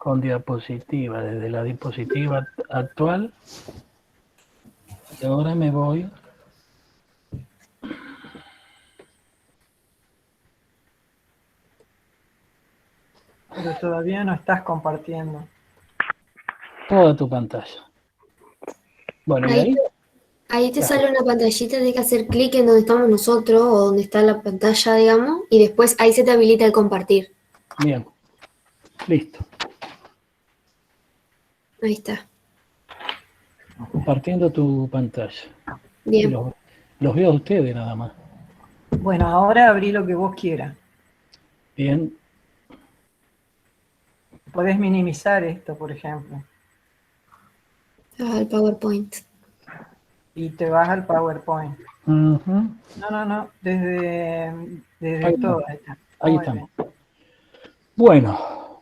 con diapositiva, desde la diapositiva actual. Y ahora me voy. Pero todavía no estás compartiendo. Toda tu pantalla. Bueno, y ahí. Ahí te sale una pantallita, tienes que hacer clic en donde estamos nosotros o donde está la pantalla, digamos, y después ahí se te habilita el compartir. Bien. Listo. Ahí está. Compartiendo tu pantalla. Bien. Los veo a ustedes nada más. Bueno, ahora abrí lo que vos quieras. Bien. Podés minimizar esto, por ejemplo. Al PowerPoint. Y te vas al PowerPoint. Uh-huh. No. Desde Ahí todo. está. Ahí estamos. Bueno.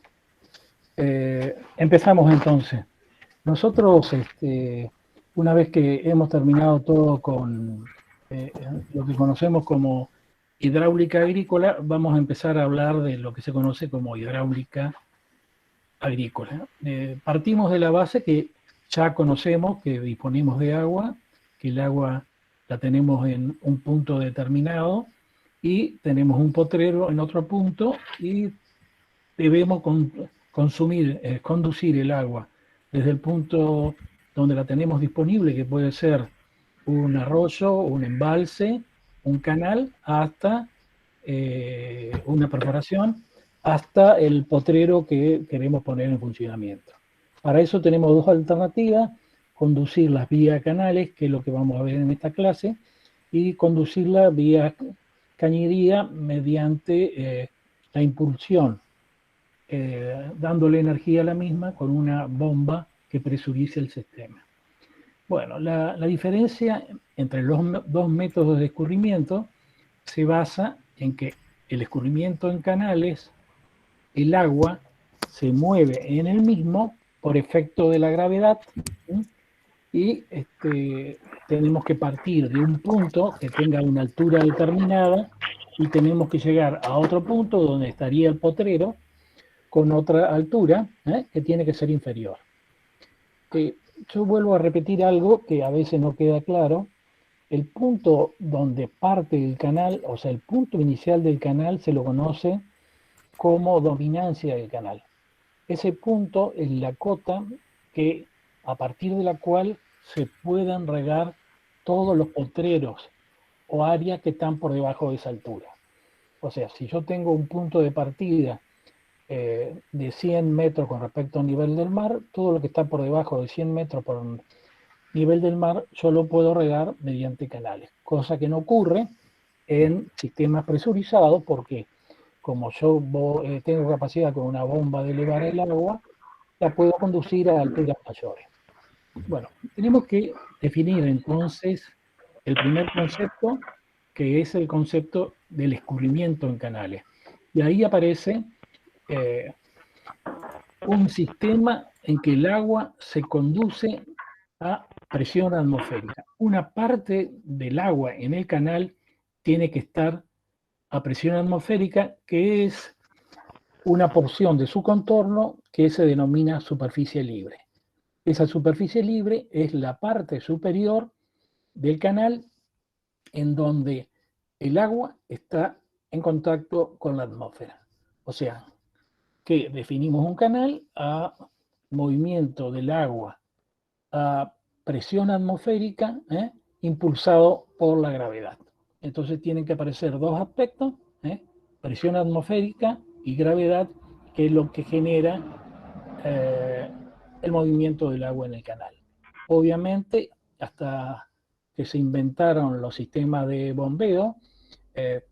Empezamos entonces. Nosotros, una vez que hemos terminado todo con lo que conocemos como hidráulica agrícola, vamos a empezar a hablar de lo que se conoce como hidráulica agrícola. Partimos de la base que ya conocemos que disponemos de agua, que el agua la tenemos en un punto determinado y tenemos un potrero en otro punto y debemos conducir el agua desde el punto donde la tenemos disponible, que puede ser un arroyo, un embalse, un canal, hasta una perforación, hasta el potrero que queremos poner en funcionamiento. Para eso tenemos dos alternativas: conducir las vía canales, que es lo que vamos a ver en esta clase, y conducirla vía cañería mediante la impulsión, dándole energía a la misma con una bomba que presurice el sistema. Bueno, la diferencia entre los dos métodos de escurrimiento se basa en que el escurrimiento en canales, el agua se mueve en el mismo por efecto de la gravedad, ¿sí? Y tenemos que partir de un punto que tenga una altura determinada y tenemos que llegar a otro punto donde estaría el potrero con otra altura, que tiene que ser inferior. Yo vuelvo a repetir algo que a veces no queda claro. El punto donde parte el canal, o sea, el punto inicial del canal, se lo conoce como dominancia del canal. Ese punto es la cota que, a partir de la cual se puedan regar todos los potreros o áreas que están por debajo de esa altura. O sea, si yo tengo un punto de partida de 100 metros con respecto al nivel del mar, todo lo que está por debajo de 100 metros por nivel del mar, yo lo puedo regar mediante canales, cosa que no ocurre en sistemas presurizados, porque como yo tengo capacidad con una bomba de elevar el agua, la puedo conducir a alturas mayores. Bueno, tenemos que definir entonces el primer concepto, que es el concepto del escurrimiento en canales. Y ahí aparece un sistema en que el agua se conduce a presión atmosférica. Una parte del agua en el canal tiene que estar a presión atmosférica, que es una porción de su contorno que se denomina superficie libre. Esa superficie libre es la parte superior del canal en donde el agua está en contacto con la atmósfera. O sea, que definimos un canal a movimiento del agua a presión atmosférica, impulsado por la gravedad. Entonces tienen que aparecer dos aspectos, presión atmosférica y gravedad, que es lo que genera el movimiento del agua en el canal. Obviamente, hasta que se inventaron los sistemas de bombeo,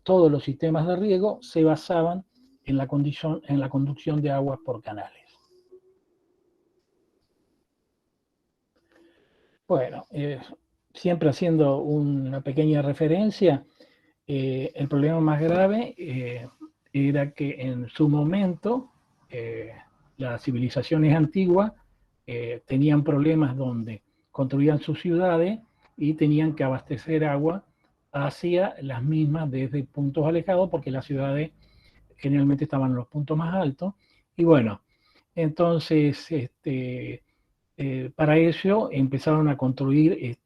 todos los sistemas de riego se basaban en la conducción de aguas por canales. Bueno, siempre haciendo una pequeña referencia, el problema más grave era que en su momento las civilizaciones antiguas tenían problemas donde construían sus ciudades y tenían que abastecer agua hacia las mismas desde puntos alejados, porque las ciudades generalmente estaban en los puntos más altos. Y bueno, Entonces, para ello empezaron a construir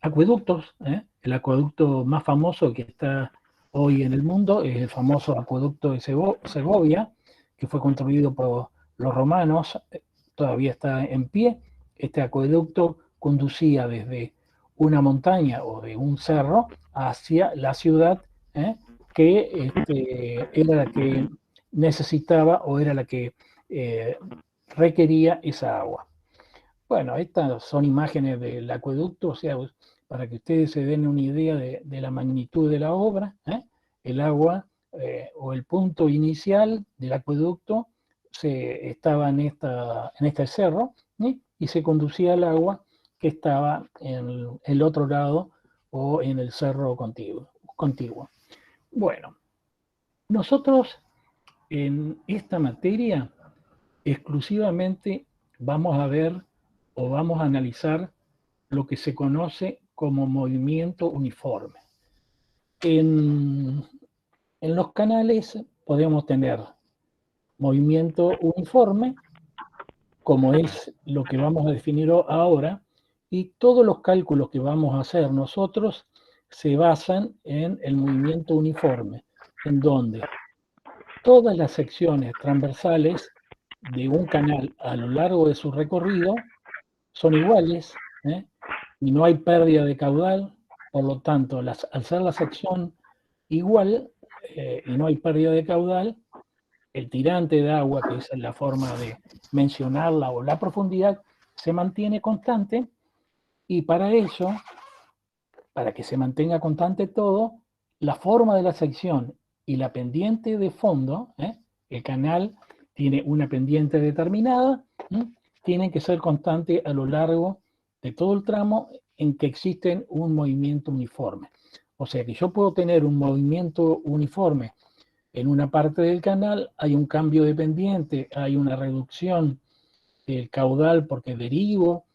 acueductos. El acueducto más famoso que está hoy en el mundo es el famoso acueducto de Segovia, que fue construido por los romanos, todavía está en pie. Este acueducto conducía desde una montaña o de un cerro hacia la ciudad, que era la que necesitaba o era la que requería esa agua. Bueno, estas son imágenes del acueducto, o sea, para que ustedes se den una idea de la magnitud de la obra. El agua o el punto inicial del acueducto estaba en este cerro, y se conducía el agua que estaba en el otro lado o en el cerro contiguo. Bueno, nosotros en esta materia exclusivamente vamos a ver o vamos a analizar lo que se conoce como movimiento uniforme. En los canales podemos tener movimiento uniforme, como es lo que vamos a definir ahora, y todos los cálculos que vamos a hacer nosotros se basan en el movimiento uniforme, en donde todas las secciones transversales de un canal a lo largo de su recorrido son iguales, y no hay pérdida de caudal. Por lo tanto, al ser la sección igual y no hay pérdida de caudal, el tirante de agua, que es la forma de mencionarla, o la profundidad, se mantiene constante. Y para ello, para que se mantenga constante todo, la forma de la sección y la pendiente de fondo, el canal tiene una pendiente determinada, tienen que ser constantes a lo largo de todo el tramo en que existen un movimiento uniforme. O sea que yo puedo tener un movimiento uniforme en una parte del canal, hay un cambio de pendiente, hay una reducción del caudal porque derivo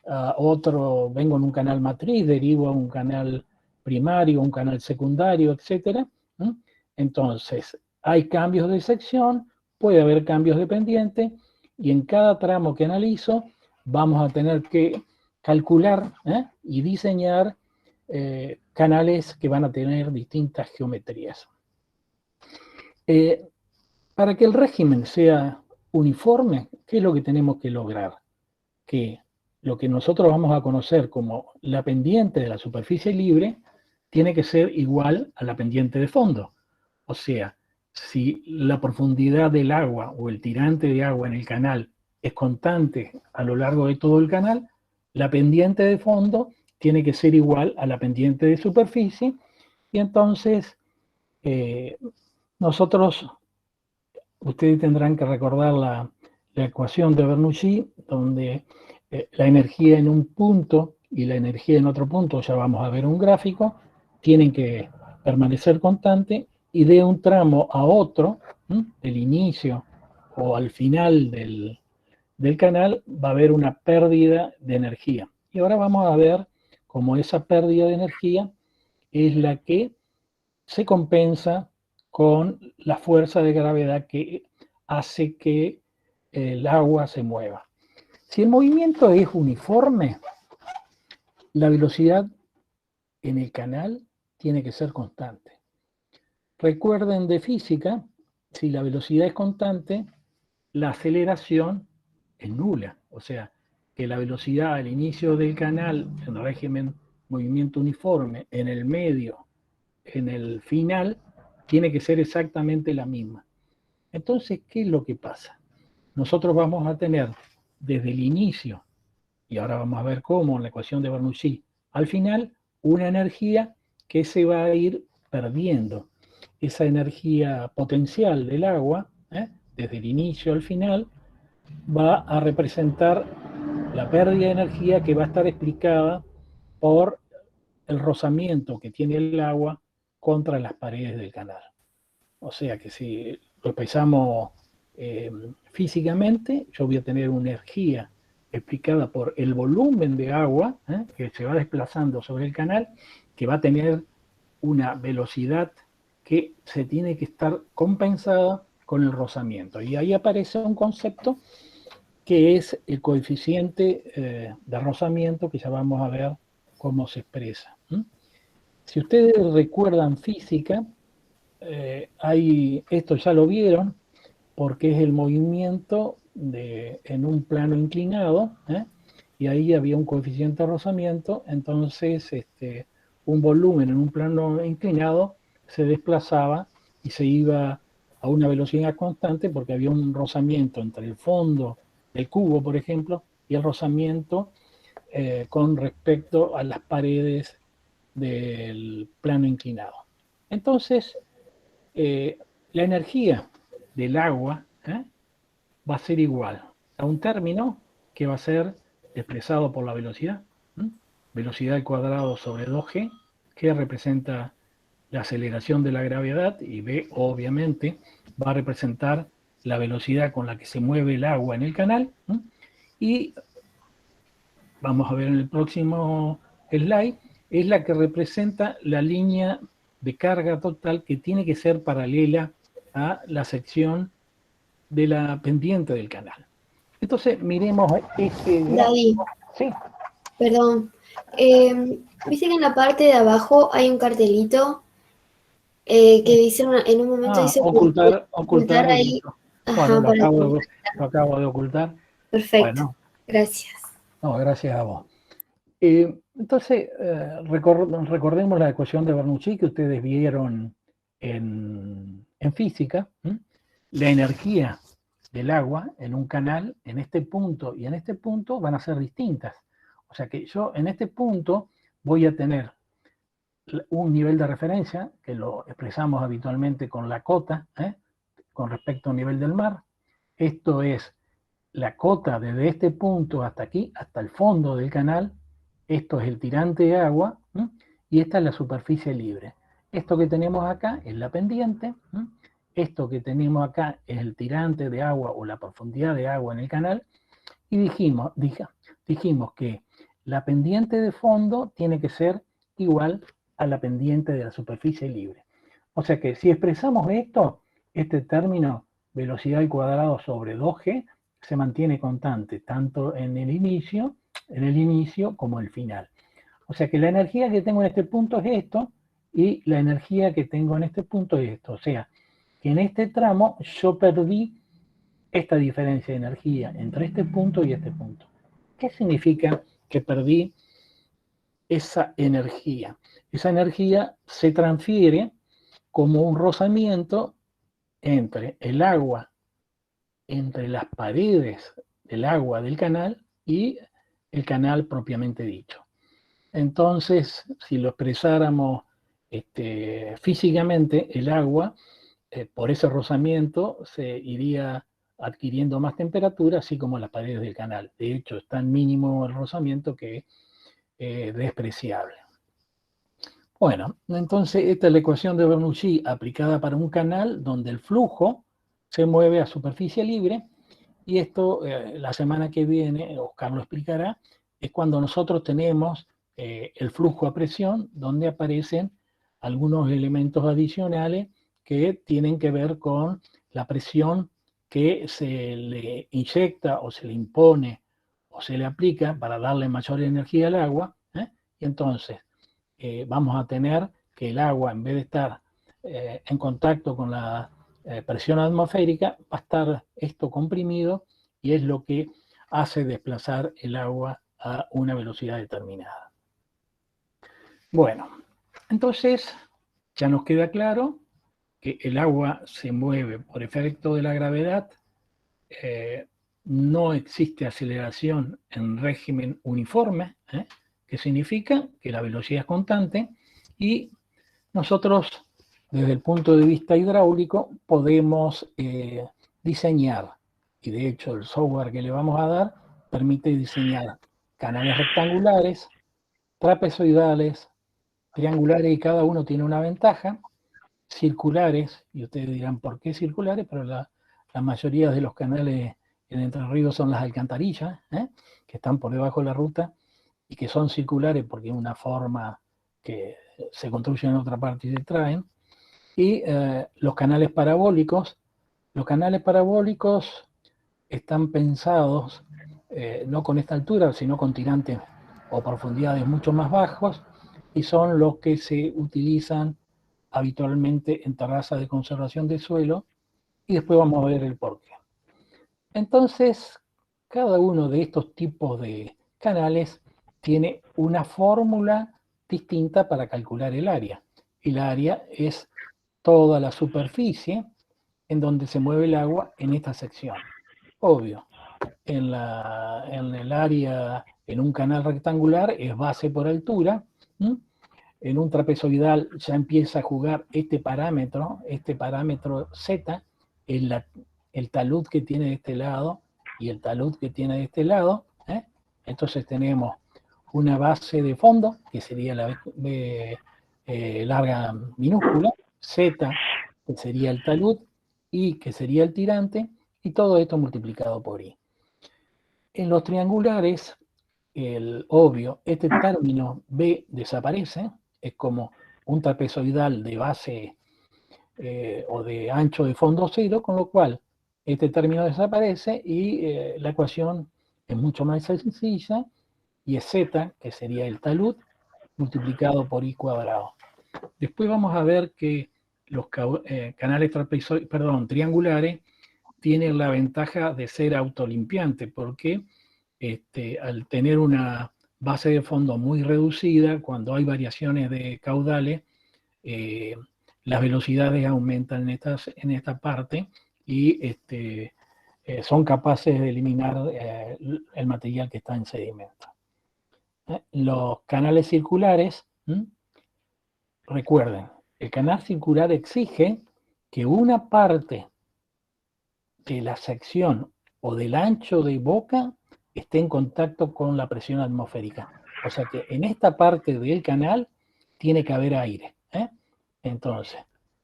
a otro, vengo en un canal matriz, derivo a un canal primario, un canal secundario, etc. Entonces, hay cambios de sección, puede haber cambios de pendiente, y en cada tramo que analizo vamos a tener que calcular y diseñar canales que van a tener distintas geometrías. Para que el régimen sea uniforme, ¿qué es lo que tenemos que lograr? Que lo que nosotros vamos a conocer como la pendiente de la superficie libre tiene que ser igual a la pendiente de fondo. O sea, si la profundidad del agua o el tirante de agua en el canal es constante a lo largo de todo el canal, la pendiente de fondo tiene que ser igual a la pendiente de superficie. Y entonces nosotros, ustedes tendrán que recordar la ecuación de Bernoulli, donde la energía en un punto y la energía en otro punto, ya vamos a ver un gráfico, tienen que permanecer constantes, y de un tramo a otro, del inicio o al final del canal, va a haber una pérdida de energía. Y ahora vamos a ver cómo esa pérdida de energía es la que se compensa con la fuerza de gravedad que hace que el agua se mueva. Si el movimiento es uniforme, la velocidad en el canal tiene que ser constante. Recuerden de física, si la velocidad es constante, la aceleración es nula. O sea, que la velocidad al inicio del canal, en régimen movimiento uniforme, en el medio, en el final, tiene que ser exactamente la misma. Entonces, ¿qué es lo que pasa? Nosotros vamos a tener desde el inicio, y ahora vamos a ver cómo en la ecuación de Bernoulli, al final, una energía que se va a ir perdiendo. Esa energía potencial del agua, desde el inicio al final, va a representar la pérdida de energía, que va a estar explicada por el rozamiento que tiene el agua contra las paredes del canal. O sea que si lo pensamos físicamente, yo voy a tener una energía explicada por el volumen de agua que se va desplazando sobre el canal, que va a tener una velocidad que se tiene que estar compensada con el rozamiento. Y ahí aparece un concepto que es el coeficiente de rozamiento, que ya vamos a ver cómo se expresa. Si ustedes recuerdan física, esto ya lo vieron, porque es el movimiento en un plano inclinado, y ahí había un coeficiente de rozamiento, entonces un volumen en un plano inclinado se desplazaba y se iba a una velocidad constante porque había un rozamiento entre el fondo del cubo, por ejemplo, y el rozamiento con respecto a las paredes del plano inclinado. Entonces, la energía del agua va a ser igual a un término que va a ser expresado por la velocidad, velocidad al cuadrado sobre 2g, que representa la aceleración de la gravedad, y b, obviamente, va a representar la velocidad con la que se mueve el agua en el canal, y vamos a ver en el próximo slide, es la que representa la línea de carga total que tiene que ser paralela a la sección de la pendiente del canal. Entonces, miremos este David, sí. perdón. Viste que en la parte de abajo hay un cartelito que dice, en un momento dice ocultar ahí. Bueno, Ajá, lo acabo de ocultar. Perfecto, Bueno, gracias. no, gracias a vos. Entonces, recordemos la ecuación de Bernoulli que ustedes vieron en física. La energía del agua en un canal, en este punto y en este punto, van a ser distintas. O sea que yo en este punto voy a tener un nivel de referencia, que lo expresamos habitualmente con la cota, con respecto al nivel del mar. Esto es la cota desde este punto hasta aquí, hasta el fondo del canal. Esto es el tirante de agua, y esta es la superficie libre. Esto que tenemos acá es la pendiente, esto que tenemos acá es el tirante de agua o la profundidad de agua en el canal, y dijimos que la pendiente de fondo tiene que ser igual a la pendiente de la superficie libre. O sea que si expresamos esto, este término velocidad al cuadrado sobre 2g se mantiene constante tanto en el inicio como el final. O sea que la energía que tengo en este punto es esto, y la energía que tengo en este punto es esto. O sea, que en este tramo yo perdí esta diferencia de energía entre este punto y este punto. ¿Qué significa que perdí esa energía? Esa energía se transfiere como un rozamiento entre el agua, entre las paredes del agua del canal y el canal propiamente dicho. Entonces, si lo expresáramos físicamente, el agua, por ese rozamiento, se iría adquiriendo más temperatura, así como las paredes del canal. De hecho, es tan mínimo el rozamiento que es despreciable. Bueno, entonces esta es la ecuación de Bernoulli aplicada para un canal donde el flujo se mueve a superficie libre, y esto la semana que viene, Oscar lo explicará, es cuando nosotros tenemos el flujo a presión, donde aparecen algunos elementos adicionales que tienen que ver con la presión que se le inyecta o se le impone o se le aplica para darle mayor energía al agua, y entonces vamos a tener que el agua, en vez de estar en contacto con la presión atmosférica, va a estar esto comprimido, y es lo que hace desplazar el agua a una velocidad determinada. Bueno, entonces ya nos queda claro que el agua se mueve por efecto de la gravedad, no existe aceleración en régimen uniforme, que significa que la velocidad es constante, y nosotros, desde el punto de vista hidráulico, podemos diseñar, y de hecho el software que le vamos a dar permite diseñar canales rectangulares, trapezoidales, triangulares, y cada uno tiene una ventaja, circulares, y ustedes dirán, ¿por qué circulares? Pero la mayoría de los canales en Entre Ríos son las alcantarillas, que están por debajo de la ruta, y que son circulares porque es una forma que se construyen en otra parte y se traen. Y los canales parabólicos Los canales parabólicos están pensados no con esta altura, sino con tirantes o profundidades mucho más bajos, y son los que se utilizan habitualmente en terrazas de conservación de suelo, y después vamos a ver el porqué. Entonces, cada uno de estos tipos de canales tiene una fórmula distinta para calcular el área. El área es toda la superficie en donde se mueve el agua en esta sección. Obvio, en el área, en un canal rectangular es base por altura. En un trapezoidal ya empieza a jugar este parámetro Z, el talud que tiene de este lado y el talud que tiene de este lado. Entonces tenemos una base de fondo, que sería la larga minúscula, Z, que sería el talud, I, que sería el tirante, y todo esto multiplicado por I. En los triangulares, obvio, este término B desaparece, es como un trapezoidal de base o de ancho de fondo cero, con lo cual este término desaparece y la ecuación es mucho más sencilla, y es Z, que sería el talud, multiplicado por I cuadrado. Después vamos a ver que los canales triangulares tienen la ventaja de ser autolimpiantes, porque al tener una base de fondo muy reducida, cuando hay variaciones de caudales, las velocidades aumentan en esta parte y son capaces de eliminar el material que está en sedimento. Los canales circulares, recuerden, el canal circular exige que una parte de la sección o del ancho de boca esté en contacto con la presión atmosférica. O sea que en esta parte del canal tiene que haber aire. Entonces,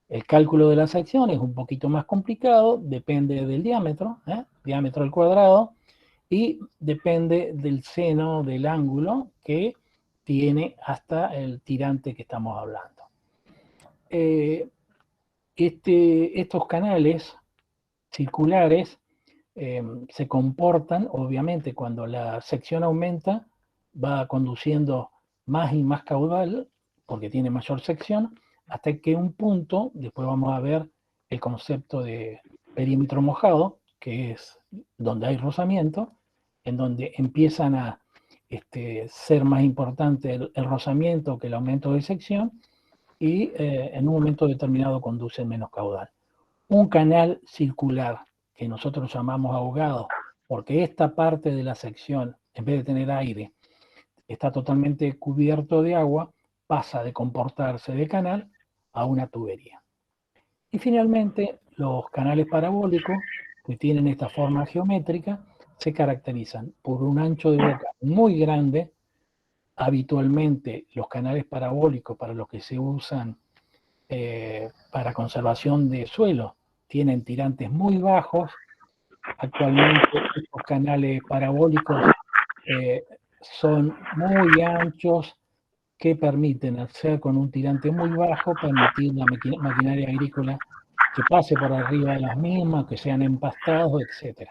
el cálculo de la sección es un poquito más complicado, depende del diámetro, diámetro al cuadrado, y depende del seno del ángulo que tiene hasta el tirante que estamos hablando. Estos canales circulares se comportan, obviamente, cuando la sección aumenta, va conduciendo más y más caudal, porque tiene mayor sección, hasta que un punto, después vamos a ver el concepto de perímetro mojado, que es donde hay rozamiento, en donde empiezan a ser más importante el rozamiento que el aumento de sección, y en un momento determinado conduce menos caudal. Un canal circular que nosotros llamamos ahogado, porque esta parte de la sección, en vez de tener aire, está totalmente cubierto de agua, pasa de comportarse de canal a una tubería. Y finalmente, los canales parabólicos, que tienen esta forma geométrica, se caracterizan por un ancho de boca muy grande. Habitualmente los canales parabólicos para los que se usan para conservación de suelo tienen tirantes muy bajos. Actualmente estos canales parabólicos son muy anchos, que permiten hacer con un tirante muy bajo, permitir la maquinaria agrícola que pase por arriba de las mismas, que sean empastados, etc.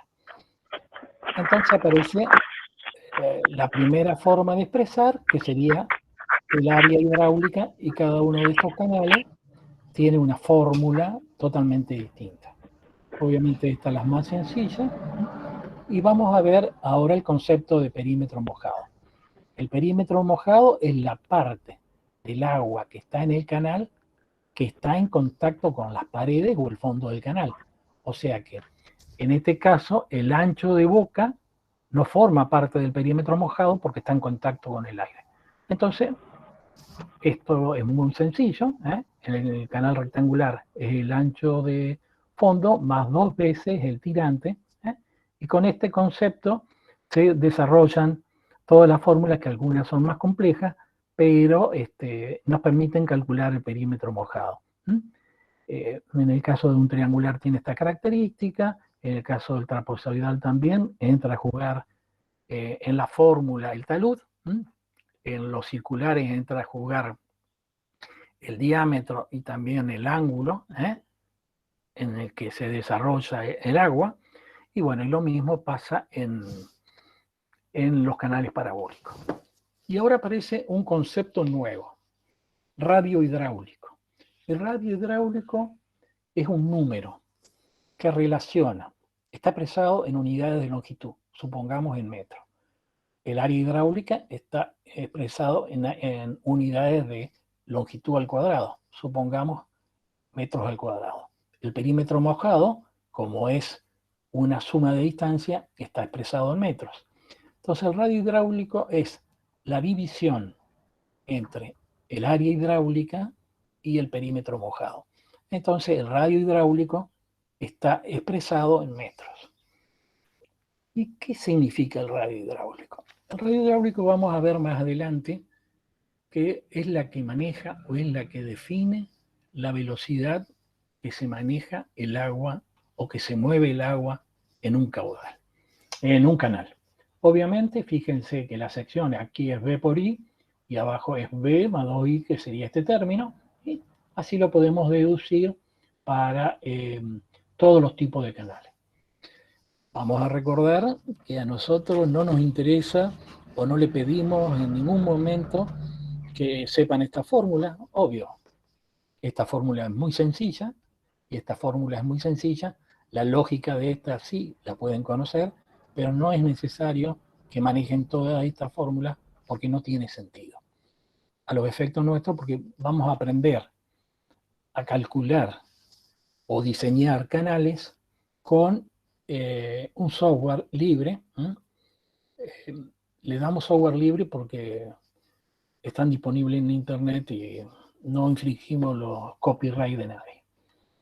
Entonces aparece la primera forma de expresar, que sería el área hidráulica, y cada uno de estos canales tiene una fórmula totalmente distinta. Obviamente esta es la más sencilla, y vamos a ver ahora el concepto de perímetro mojado. El perímetro mojado es la parte del agua que está en el canal que está en contacto con las paredes o el fondo del canal. O sea que en este caso el ancho de boca no forma parte del perímetro mojado porque está en contacto con el aire. Entonces, esto es muy sencillo. En el canal rectangular es el ancho de fondo más 2 veces el tirante. Y con este concepto se desarrollan todas las fórmulas, que algunas son más complejas, pero nos permiten calcular el perímetro mojado. En el caso de un triangular tiene esta característica, en el caso del trapezoidal también entra a jugar en la fórmula el talud. En los circulares entra a jugar el diámetro y también el ángulo. en el que se desarrolla el agua, y bueno, y lo mismo pasa en los canales parabólicos. Y ahora aparece un concepto nuevo, radio hidráulico. El radio hidráulico es un número que relaciona, está expresado en unidades de longitud, supongamos en metros. El área hidráulica está expresado en unidades de longitud al cuadrado, supongamos metros al cuadrado. El perímetro mojado, como es una suma de distancia, está expresado en metros. Entonces el radio hidráulico es la división entre el área hidráulica y el perímetro mojado. Entonces el radio hidráulico está expresado en metros. ¿Y qué significa el radio hidráulico? El radio hidráulico vamos a ver más adelante que es la que maneja o es la que define la velocidad que se maneja el agua o que se mueve el agua en un caudal, en un canal. Obviamente, fíjense que la sección aquí es V por I y abajo es V más 2I, que sería este término, y así lo podemos deducir para todos los tipos de canales. Vamos a recordar que a nosotros no nos interesa o no le pedimos en ningún momento que sepan esta fórmula, obvio. Esta fórmula es muy sencilla, y esta fórmula es muy sencilla. La lógica de esta sí la pueden conocer, pero no es necesario que manejen toda esta fórmula porque no tiene sentido. A los efectos nuestros, porque vamos a aprender a calcular o diseñar canales con un software libre. Le damos software libre porque están disponibles en internet y no infringimos los copyright de nadie.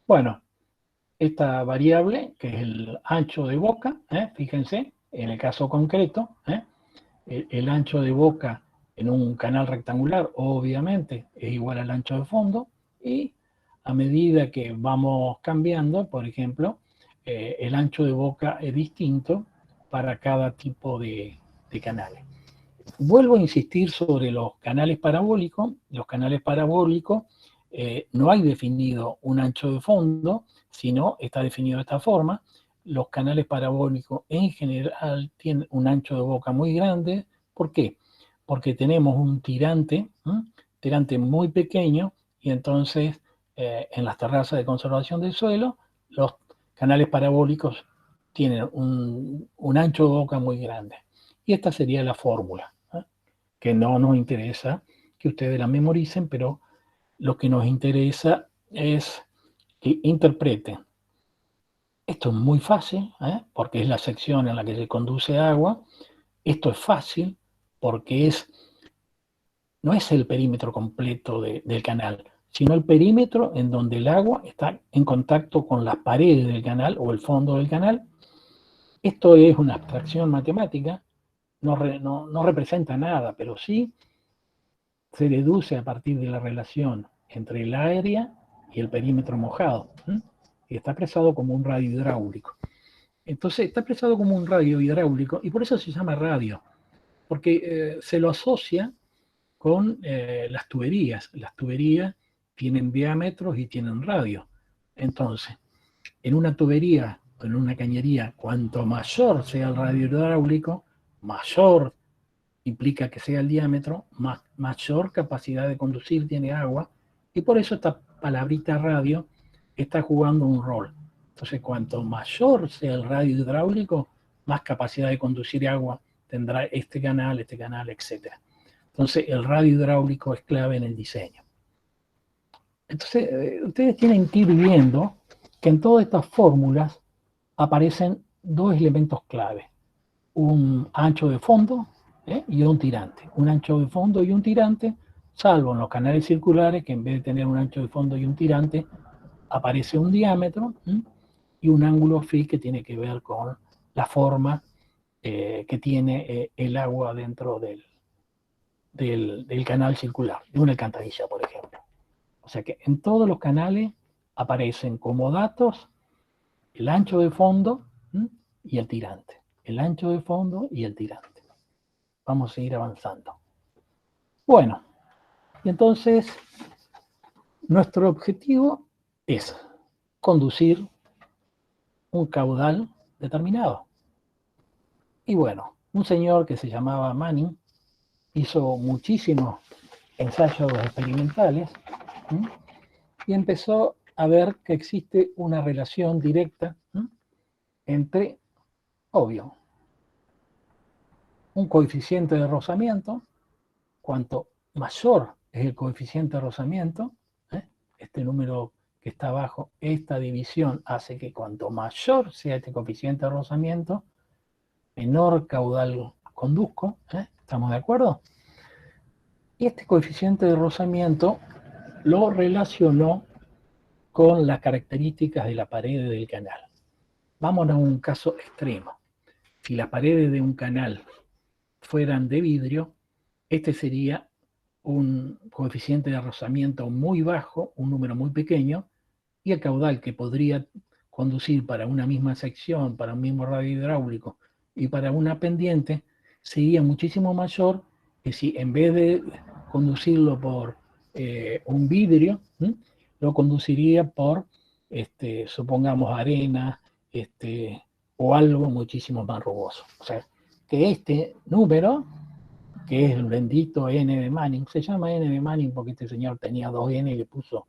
Bueno, esta variable, que es el ancho de boca, fíjense, en el caso concreto, el ancho de boca en un canal rectangular, obviamente, es igual al ancho de fondo, y a medida que vamos cambiando, por ejemplo, el ancho de boca es distinto para cada tipo de canales. Vuelvo a insistir sobre los canales parabólicos. Los canales parabólicos no hay definido un ancho de fondo, sino está definido de esta forma. Los canales parabólicos en general tienen un ancho de boca muy grande. ¿Por qué? Porque tenemos un tirante muy pequeño, y entonces en las terrazas de conservación del suelo, los canales parabólicos tienen un ancho de boca muy grande. Y esta sería la fórmula, que no nos interesa que ustedes la memoricen, pero lo que nos interesa es que interpreten. Esto es muy fácil, porque es la sección en la que se conduce agua. Esto es fácil porque no es el perímetro completo del canal, sino el perímetro en donde el agua está en contacto con las paredes del canal o el fondo del canal. Esto es una abstracción matemática, no representa nada, pero sí se deduce a partir de la relación entre el área y el perímetro mojado, y está expresado como un radio hidráulico. Entonces está expresado como un radio hidráulico, y por eso se llama radio, porque se lo asocia con las tuberías. Las tuberías tienen diámetros y tienen radio. Entonces, en una tubería o en una cañería, cuanto mayor sea el radio hidráulico, mayor implica que sea el diámetro, mayor capacidad de conducir tiene agua, y por eso esta palabrita radio está jugando un rol. Entonces, cuanto mayor sea el radio hidráulico, más capacidad de conducir agua tendrá este canal, etc. Entonces, el radio hidráulico es clave en el diseño. Entonces, ustedes tienen que ir viendo que en todas estas fórmulas aparecen dos elementos clave: un ancho de fondo y un tirante. Un ancho de fondo y un tirante, salvo en los canales circulares, que en vez de tener un ancho de fondo y un tirante, aparece un diámetro y un ángulo phi, que tiene que ver con la forma que tiene el agua dentro del canal circular, de una alcantarilla, por ejemplo. O sea que en todos los canales aparecen como datos el ancho de fondo y el tirante. El ancho de fondo y el tirante. Vamos a seguir avanzando. Bueno, y entonces nuestro objetivo es conducir un caudal determinado. Y bueno, un señor que se llamaba Manning hizo muchísimos ensayos experimentales, ¿sí? Y empezó a ver que existe una relación directa, ¿sí?, entre, obvio, un coeficiente de rozamiento. Cuanto mayor es el coeficiente de rozamiento, este número que está abajo, esta división hace que cuanto mayor sea este coeficiente de rozamiento, menor caudal conduzco, ¿estamos de acuerdo? Y este coeficiente de rozamiento lo relacionó con las características de la pared del canal. Vamos a un caso extremo. Si las paredes de un canal fueran de vidrio, este sería un coeficiente de rozamiento muy bajo, un número muy pequeño, y el caudal que podría conducir para una misma sección, para un mismo radio hidráulico y para una pendiente, sería muchísimo mayor que si en vez de conducirlo por un vidrio, lo conduciría por, supongamos, arena, o algo muchísimo más rugoso. O sea, que este número, que es el bendito N de Manning, se llama N de Manning porque este señor tenía 2 N y le puso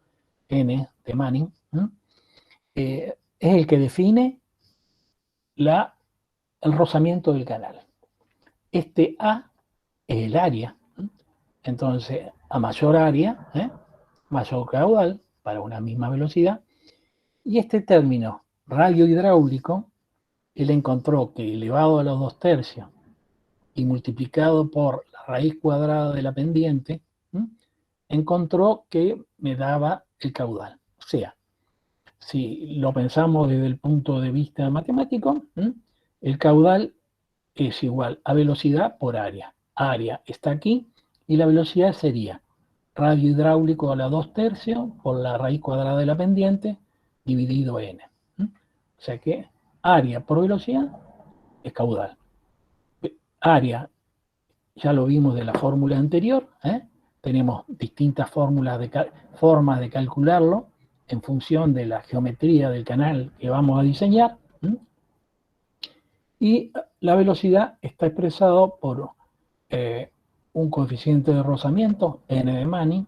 N de Manning, es el que define el rozamiento del canal. Este A es el área, entonces a mayor área, mayor caudal para una misma velocidad, y este término radio hidráulico, él encontró que elevado a los 2/3 y multiplicado por la raíz cuadrada de la pendiente, encontró que me daba el caudal. O sea, si lo pensamos desde el punto de vista matemático, el caudal es igual a velocidad por área. Área está aquí y la velocidad sería radio hidráulico a la 2/3 por la raíz cuadrada de la pendiente dividido n. O sea que área por velocidad es caudal. Área, ya lo vimos de la fórmula anterior, tenemos distintas formas de calcularlo en función de la geometría del canal que vamos a diseñar. Y la velocidad está expresado por un coeficiente de rozamiento, N de Manning,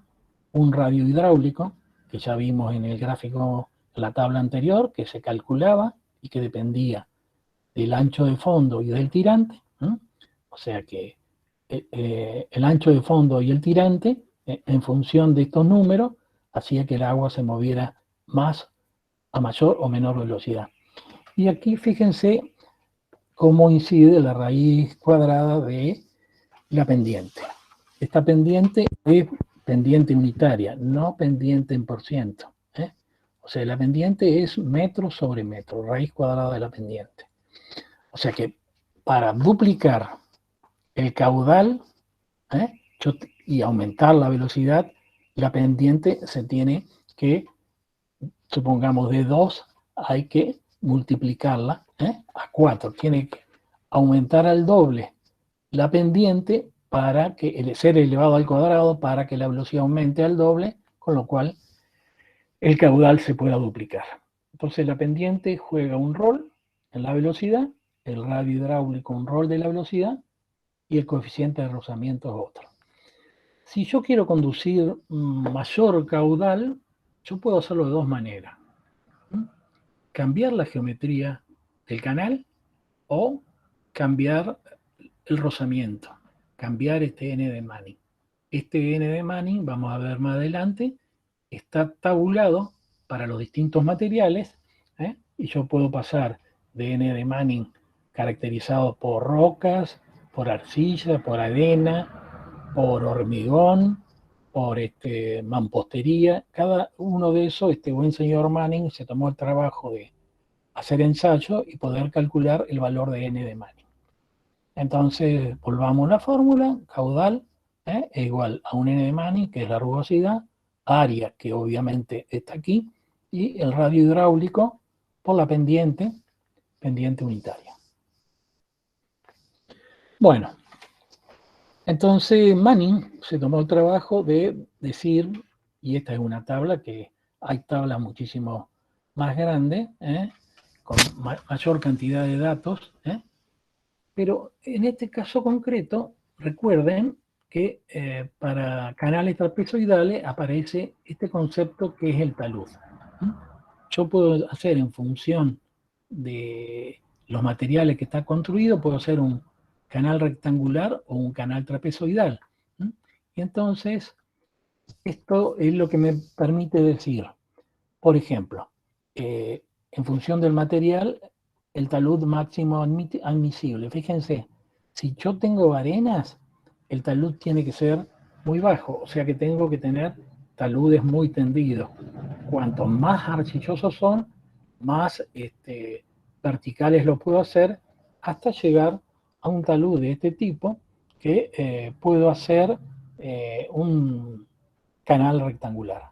un radio hidráulico, que ya vimos en el gráfico, en la tabla anterior, que se calculaba y que dependía del ancho de fondo y del tirante. O sea que el ancho de fondo y el tirante, en función de estos números, hacía que el agua se moviera más a mayor o menor velocidad. Y aquí fíjense cómo incide la raíz cuadrada de la pendiente. Esta pendiente es pendiente unitaria, no pendiente en por ciento. O sea, la pendiente es metro sobre metro, raíz cuadrada de la pendiente. O sea que para duplicar el caudal y aumentar la velocidad, la pendiente se tiene que, supongamos, de 2 hay que multiplicarla a 4. Tiene que aumentar al doble la pendiente para que el ser elevado al cuadrado para que la velocidad aumente al doble, con lo cual el caudal se pueda duplicar. Entonces la pendiente juega un rol en la velocidad, el radio hidráulico un rol de la velocidad y el coeficiente de rozamiento es otro. Si yo quiero conducir mayor caudal, yo puedo hacerlo de dos maneras. Cambiar la geometría del canal o cambiar el rozamiento, cambiar este N de Manning. Este N de Manning, vamos a ver más adelante, está tabulado para los distintos materiales, y yo puedo pasar de N de Manning caracterizado por rocas, por arcilla, por arena, por hormigón, por mampostería. Cada uno de esos, este buen señor Manning se tomó el trabajo de hacer ensayo y poder calcular el valor de N de Manning. Entonces, volvamos a la fórmula, caudal es igual a un N de Manning, que es la rugosidad, área, que obviamente está aquí, y el radio hidráulico por la pendiente unitaria. Bueno, entonces Manning se tomó el trabajo de decir, y esta es una tabla que hay tablas muchísimo más grande, con mayor cantidad de datos, pero en este caso concreto, recuerden que para canales trapezoidales aparece este concepto que es el talud. Yo puedo hacer en función de los materiales que está construido, puedo hacer un canal rectangular o un canal trapezoidal. Y entonces, esto es lo que me permite decir, por ejemplo, en función del material, el talud máximo admisible. Fíjense, si yo tengo arenas, el talud tiene que ser muy bajo, o sea que tengo que tener taludes muy tendidos. Cuanto más arcillosos son, más verticales lo puedo hacer, hasta llegar a un talud de este tipo, que puedo hacer un canal rectangular.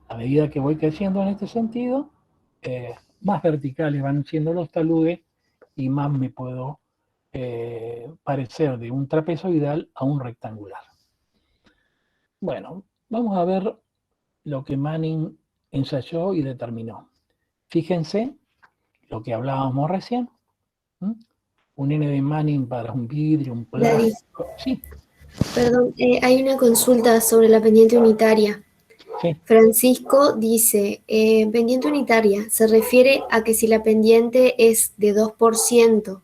A medida que voy creciendo en este sentido, más verticales van siendo los taludes y más me puedo parecer de un trapezoidal a un rectangular. Bueno, vamos a ver lo que Manning ensayó y determinó. Fíjense lo que hablábamos recién. Un N de Manning para un vidrio, un plástico. Sí. Perdón, hay una consulta sobre la pendiente unitaria. Sí. Francisco dice, pendiente unitaria, se refiere a que si la pendiente es de 2%,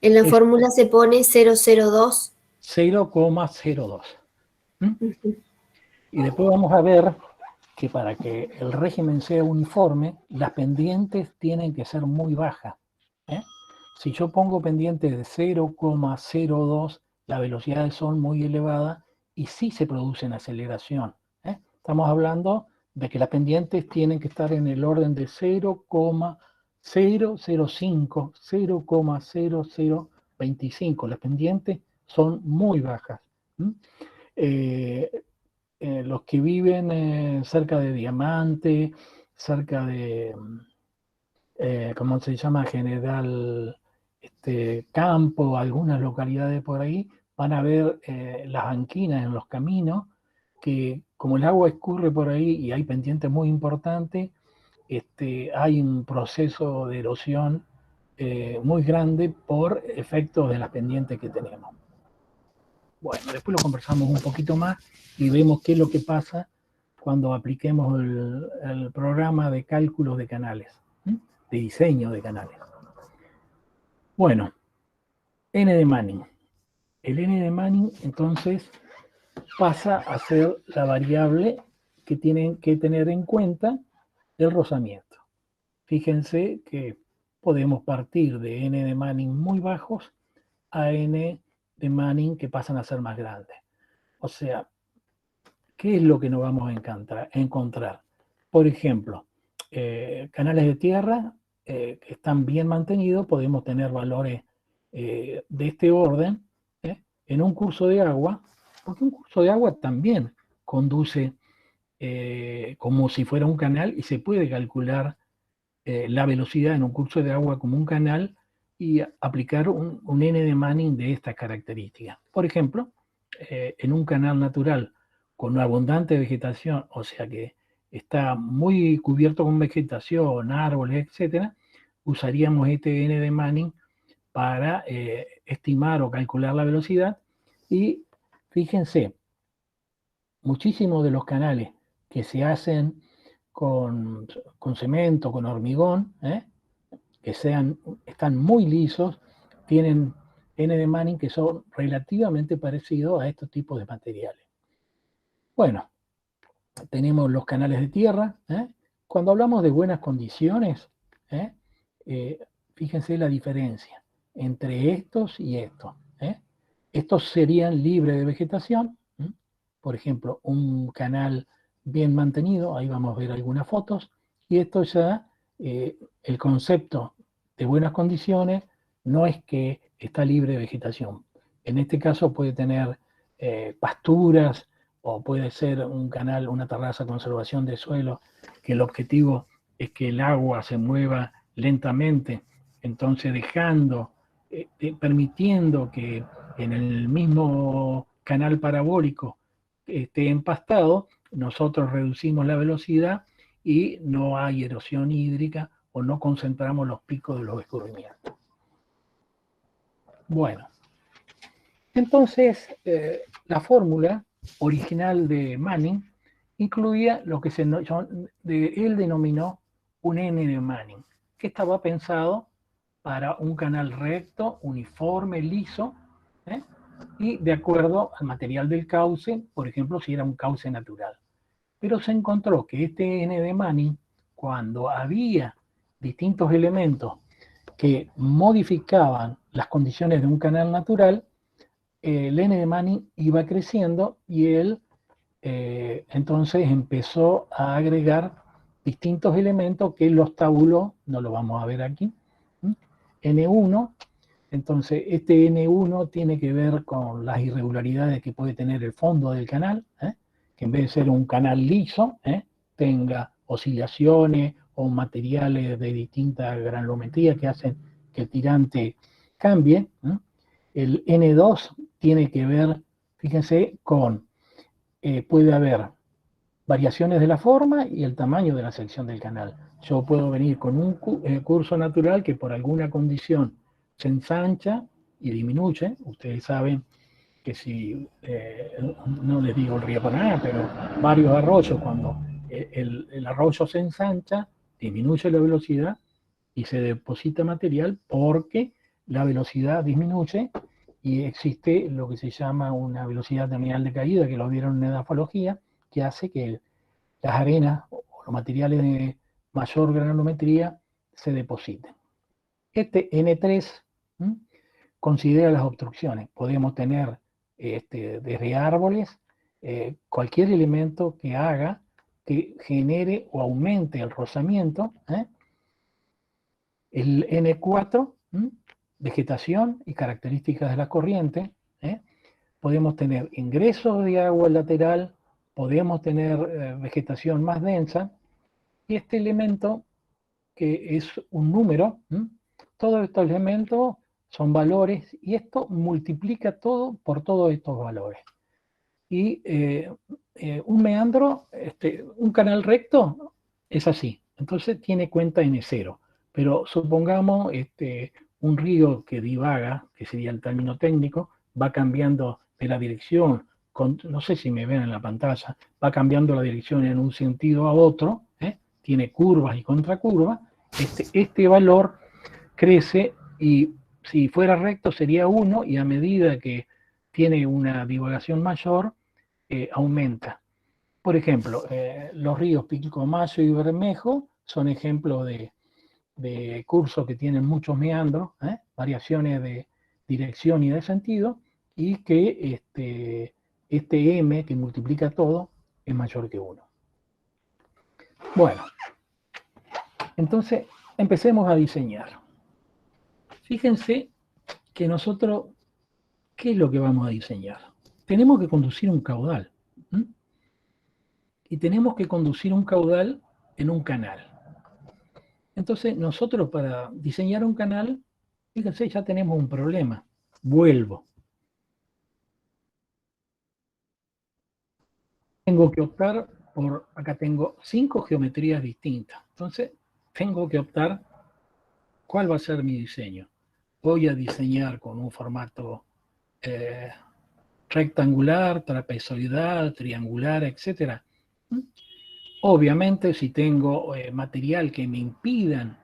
en la fórmula se pone 0,02. 0,02. Y después vamos a ver que para que el régimen sea uniforme, las pendientes tienen que ser muy bajas. Si yo pongo pendientes de 0,02, las velocidades son muy elevadas y sí se produce en aceleración. Estamos hablando de que las pendientes tienen que estar en el orden de 0,005, 0,0025. Las pendientes son muy bajas. Los que viven cerca de Diamante, cerca de, ¿cómo se llama? General Campo, algunas localidades por ahí, van a ver las banquinas en los caminos, que como el agua escurre por ahí y hay pendientes muy importantes, hay un proceso de erosión muy grande por efectos de las pendientes que tenemos. Bueno, después lo conversamos un poquito más y vemos qué es lo que pasa cuando apliquemos el programa de cálculos de canales, de diseño de canales. Bueno, N de Manning. El N de Manning, entonces, pasa a ser la variable que tienen que tener en cuenta el rozamiento. Fíjense que podemos partir de N de Manning muy bajos a N de Manning que pasan a ser más grandes. O sea, ¿qué es lo que nos vamos a encontrar? Por ejemplo, canales de tierra que están bien mantenidos, podemos tener valores de este orden en un curso de agua, porque un curso de agua también conduce como si fuera un canal y se puede calcular la velocidad en un curso de agua como un canal y aplicar un N de Manning de estas características. Por ejemplo, en un canal natural con una abundante vegetación, o sea que está muy cubierto con vegetación, árboles, etc., usaríamos este N de Manning para estimar o calcular la velocidad. Y fíjense, muchísimos de los canales que se hacen con cemento, con hormigón, que están muy lisos, tienen N de Manning que son relativamente parecidos a estos tipos de materiales. Bueno, tenemos los canales de tierra. Cuando hablamos de buenas condiciones, fíjense la diferencia entre estos y estos. Estos serían libres de vegetación. Por ejemplo, un canal bien mantenido, ahí vamos a ver algunas fotos, y esto ya, el concepto de buenas condiciones no es que está libre de vegetación. En este caso puede tener pasturas, o puede ser un canal, una terraza de conservación de suelo, que el objetivo es que el agua se mueva lentamente, entonces permitiendo que en el mismo canal parabólico esté empastado, nosotros reducimos la velocidad y no hay erosión hídrica o no concentramos los picos de los escurrimientos. Bueno, entonces la fórmula original de Manning incluía lo que él denominó un N de Manning, que estaba pensado para un canal recto, uniforme, liso, y de acuerdo al material del cauce, por ejemplo, si era un cauce natural. Pero se encontró que este N de Manning, cuando había distintos elementos que modificaban las condiciones de un canal natural, el N de Manning iba creciendo y él entonces empezó a agregar distintos elementos que él los tabuló, no lo vamos a ver aquí, N1. Entonces, este N1 tiene que ver con las irregularidades que puede tener el fondo del canal, que en vez de ser un canal liso, tenga oscilaciones o materiales de distinta granulometría que hacen que el tirante cambie. El N2 tiene que ver, fíjense, con, puede haber variaciones de la forma y el tamaño de la sección del canal. Yo puedo venir con un curso natural que por alguna condición se ensancha y disminuye. Ustedes saben que si, no les digo el río Paraná, pero varios arroyos, cuando el arroyo se ensancha, disminuye la velocidad y se deposita material porque la velocidad disminuye y existe lo que se llama una velocidad terminal de caída, que lo vieron en edafología, que hace que las arenas o los materiales de mayor granulometría se depositen. Este N3 considera las obstrucciones. Podemos tener desde árboles, cualquier elemento que haga que genere o aumente el rozamiento. El N4, vegetación y características de la corriente. Podemos tener ingresos de agua lateral, podemos tener vegetación más densa, y este elemento, que es un número, todos estos elementos son valores, y esto multiplica todo por todos estos valores. Y un meandro, un canal recto, es así, entonces tiene cuenta N0, pero supongamos un río que divaga, que sería el término técnico, va cambiando de la dirección, no sé si me ven en la pantalla, va cambiando la dirección en un sentido a otro, tiene curvas y contracurvas, este valor crece y si fuera recto sería 1 y a medida que tiene una divagación mayor, aumenta. Por ejemplo, los ríos Pilcomayo y Bermejo son ejemplos de cursos que tienen muchos meandros, variaciones de dirección y de sentido, y que este M que multiplica todo es mayor que 1. Bueno, entonces empecemos a diseñar. Fíjense que nosotros, ¿qué es lo que vamos a diseñar? Tenemos que conducir un caudal. Y tenemos que conducir un caudal en un canal. Entonces, nosotros para diseñar un canal, fíjense, ya tenemos un problema. Vuelvo. Tengo que optar por, acá tengo 5 geometrías distintas. Entonces, tengo que optar cuál va a ser mi diseño. Voy a diseñar con un formato rectangular, trapezoidal, triangular, etc. Obviamente, si tengo material que me impidan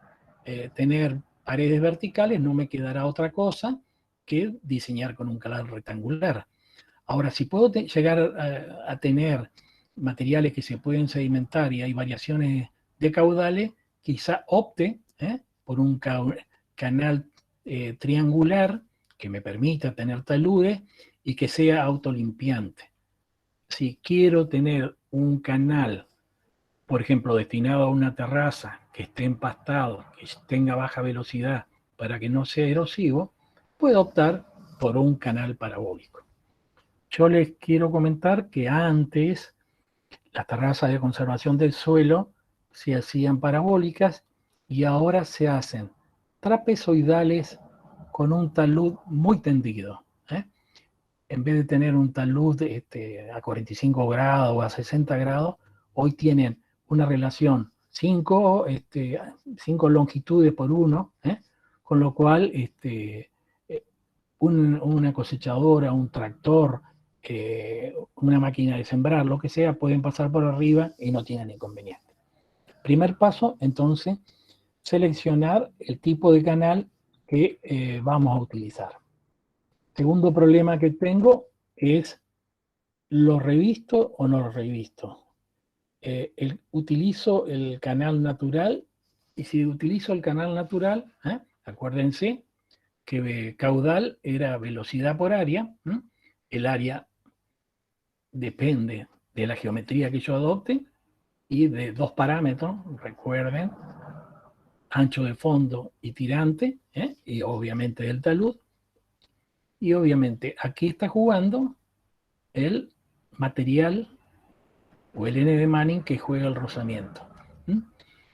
tener paredes verticales, no me quedará otra cosa que diseñar con un canal rectangular. Ahora, si puedo llegar a tener materiales que se pueden sedimentar y hay variaciones de caudales, quizá opte por un canal triangular que me permita tener taludes y que sea autolimpiante. Si quiero tener un canal, por ejemplo, destinado a una terraza que esté empastado, que tenga baja velocidad para que no sea erosivo, puedo optar por un canal parabólico. Yo les quiero comentar que antes las terrazas de conservación del suelo se hacían parabólicas y ahora se hacen trapezoidales con un talud muy tendido. En vez de tener un talud a 45 grados o a 60 grados, hoy tienen una relación 5 longitudes por 1, con lo cual una cosechadora, un tractor, una máquina de sembrar, lo que sea, pueden pasar por arriba y no tienen inconveniente. Primer paso, entonces, seleccionar el tipo de canal que vamos a utilizar. Segundo problema que tengo es, ¿lo revisto o no lo revisto? Utilizo el canal natural, y si utilizo el canal natural, acuérdense que caudal era velocidad por área, el área depende de la geometría que yo adopte y de dos parámetros, recuerden, ancho de fondo y tirante, y obviamente del talud, y obviamente aquí está jugando el material o el N de Manning que juega el rozamiento.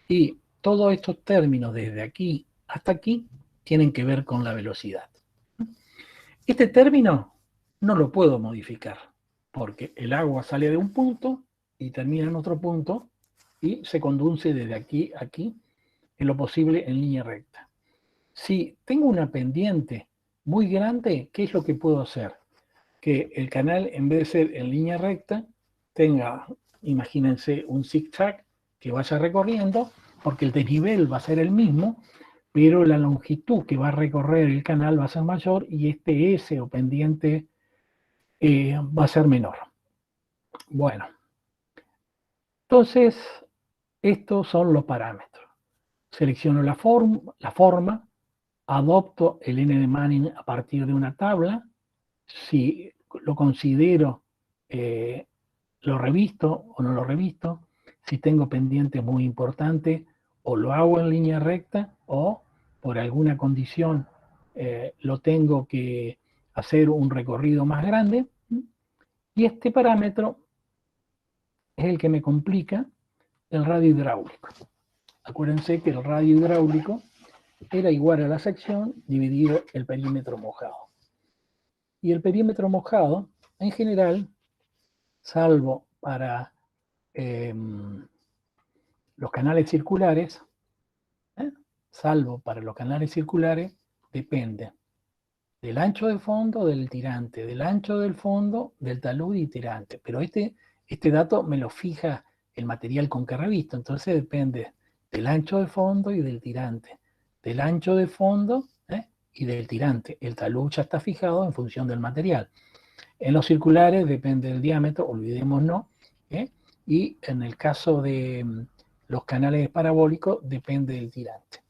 Y todos estos términos desde aquí hasta aquí tienen que ver con la velocidad. Este término no lo puedo modificar porque el agua sale de un punto y termina en otro punto y se conduce desde aquí a aquí en lo posible en línea recta. Si tengo una pendiente muy grande, ¿qué es lo que puedo hacer? Que el canal, en vez de ser en línea recta, tenga, imagínense, un zigzag que vaya recorriendo, porque el desnivel va a ser el mismo, pero la longitud que va a recorrer el canal va a ser mayor y este S o pendiente va a ser menor. Bueno, entonces estos son los parámetros. Selecciono la forma, adopto el N de Manning a partir de una tabla. Si lo considero, lo revisto o no lo revisto. Si tengo pendientes muy importantes, o lo hago en línea recta o por alguna condición lo tengo que hacer un recorrido más grande. Y este parámetro es el que me complica el radio hidráulico. Acuérdense que el radio hidráulico era igual a la sección dividido el perímetro mojado. Y el perímetro mojado, en general, salvo para los canales circulares, depende del ancho de fondo del tirante, del ancho del fondo del talud y tirante. Pero este dato me lo fija el material con que revisto, entonces depende del ancho de fondo y del tirante, del ancho de fondo y del tirante. El talud ya está fijado en función del material. En los circulares depende del diámetro, olvidémonos, y en el caso de los canales parabólicos depende del tirante.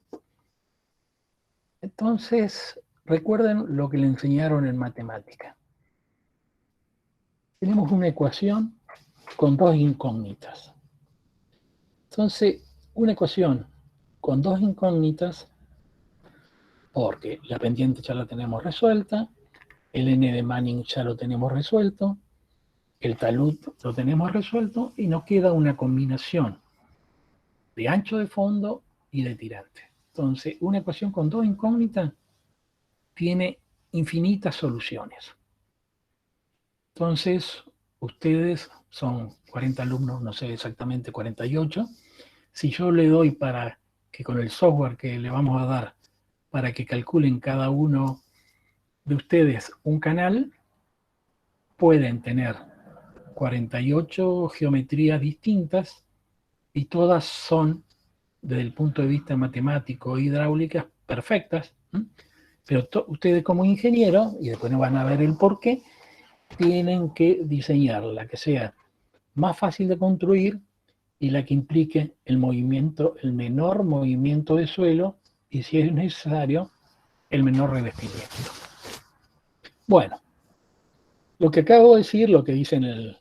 Entonces, recuerden lo que le enseñaron en matemática. Tenemos una ecuación con dos incógnitas. Entonces, una ecuación con dos incógnitas, porque la pendiente ya la tenemos resuelta, el N de Manning ya lo tenemos resuelto, el talud lo tenemos resuelto y nos queda una combinación de ancho de fondo y de tirante. Entonces, una ecuación con dos incógnitas tiene infinitas soluciones. Entonces, ustedes son 40 alumnos, no sé exactamente 48. Si yo le doy para que con el software que le vamos a dar, para que calculen cada uno de ustedes un canal, pueden tener 48 geometrías distintas y todas son, desde el punto de vista matemático e hidráulicas, perfectas. Pero ustedes como ingenieros, y después nos van a ver el por qué, tienen que diseñar la que sea más fácil de construir y la que implique el movimiento, el menor movimiento de suelo y, si es necesario, el menor revestimiento. Bueno, lo que acabo de decir, lo que dice en el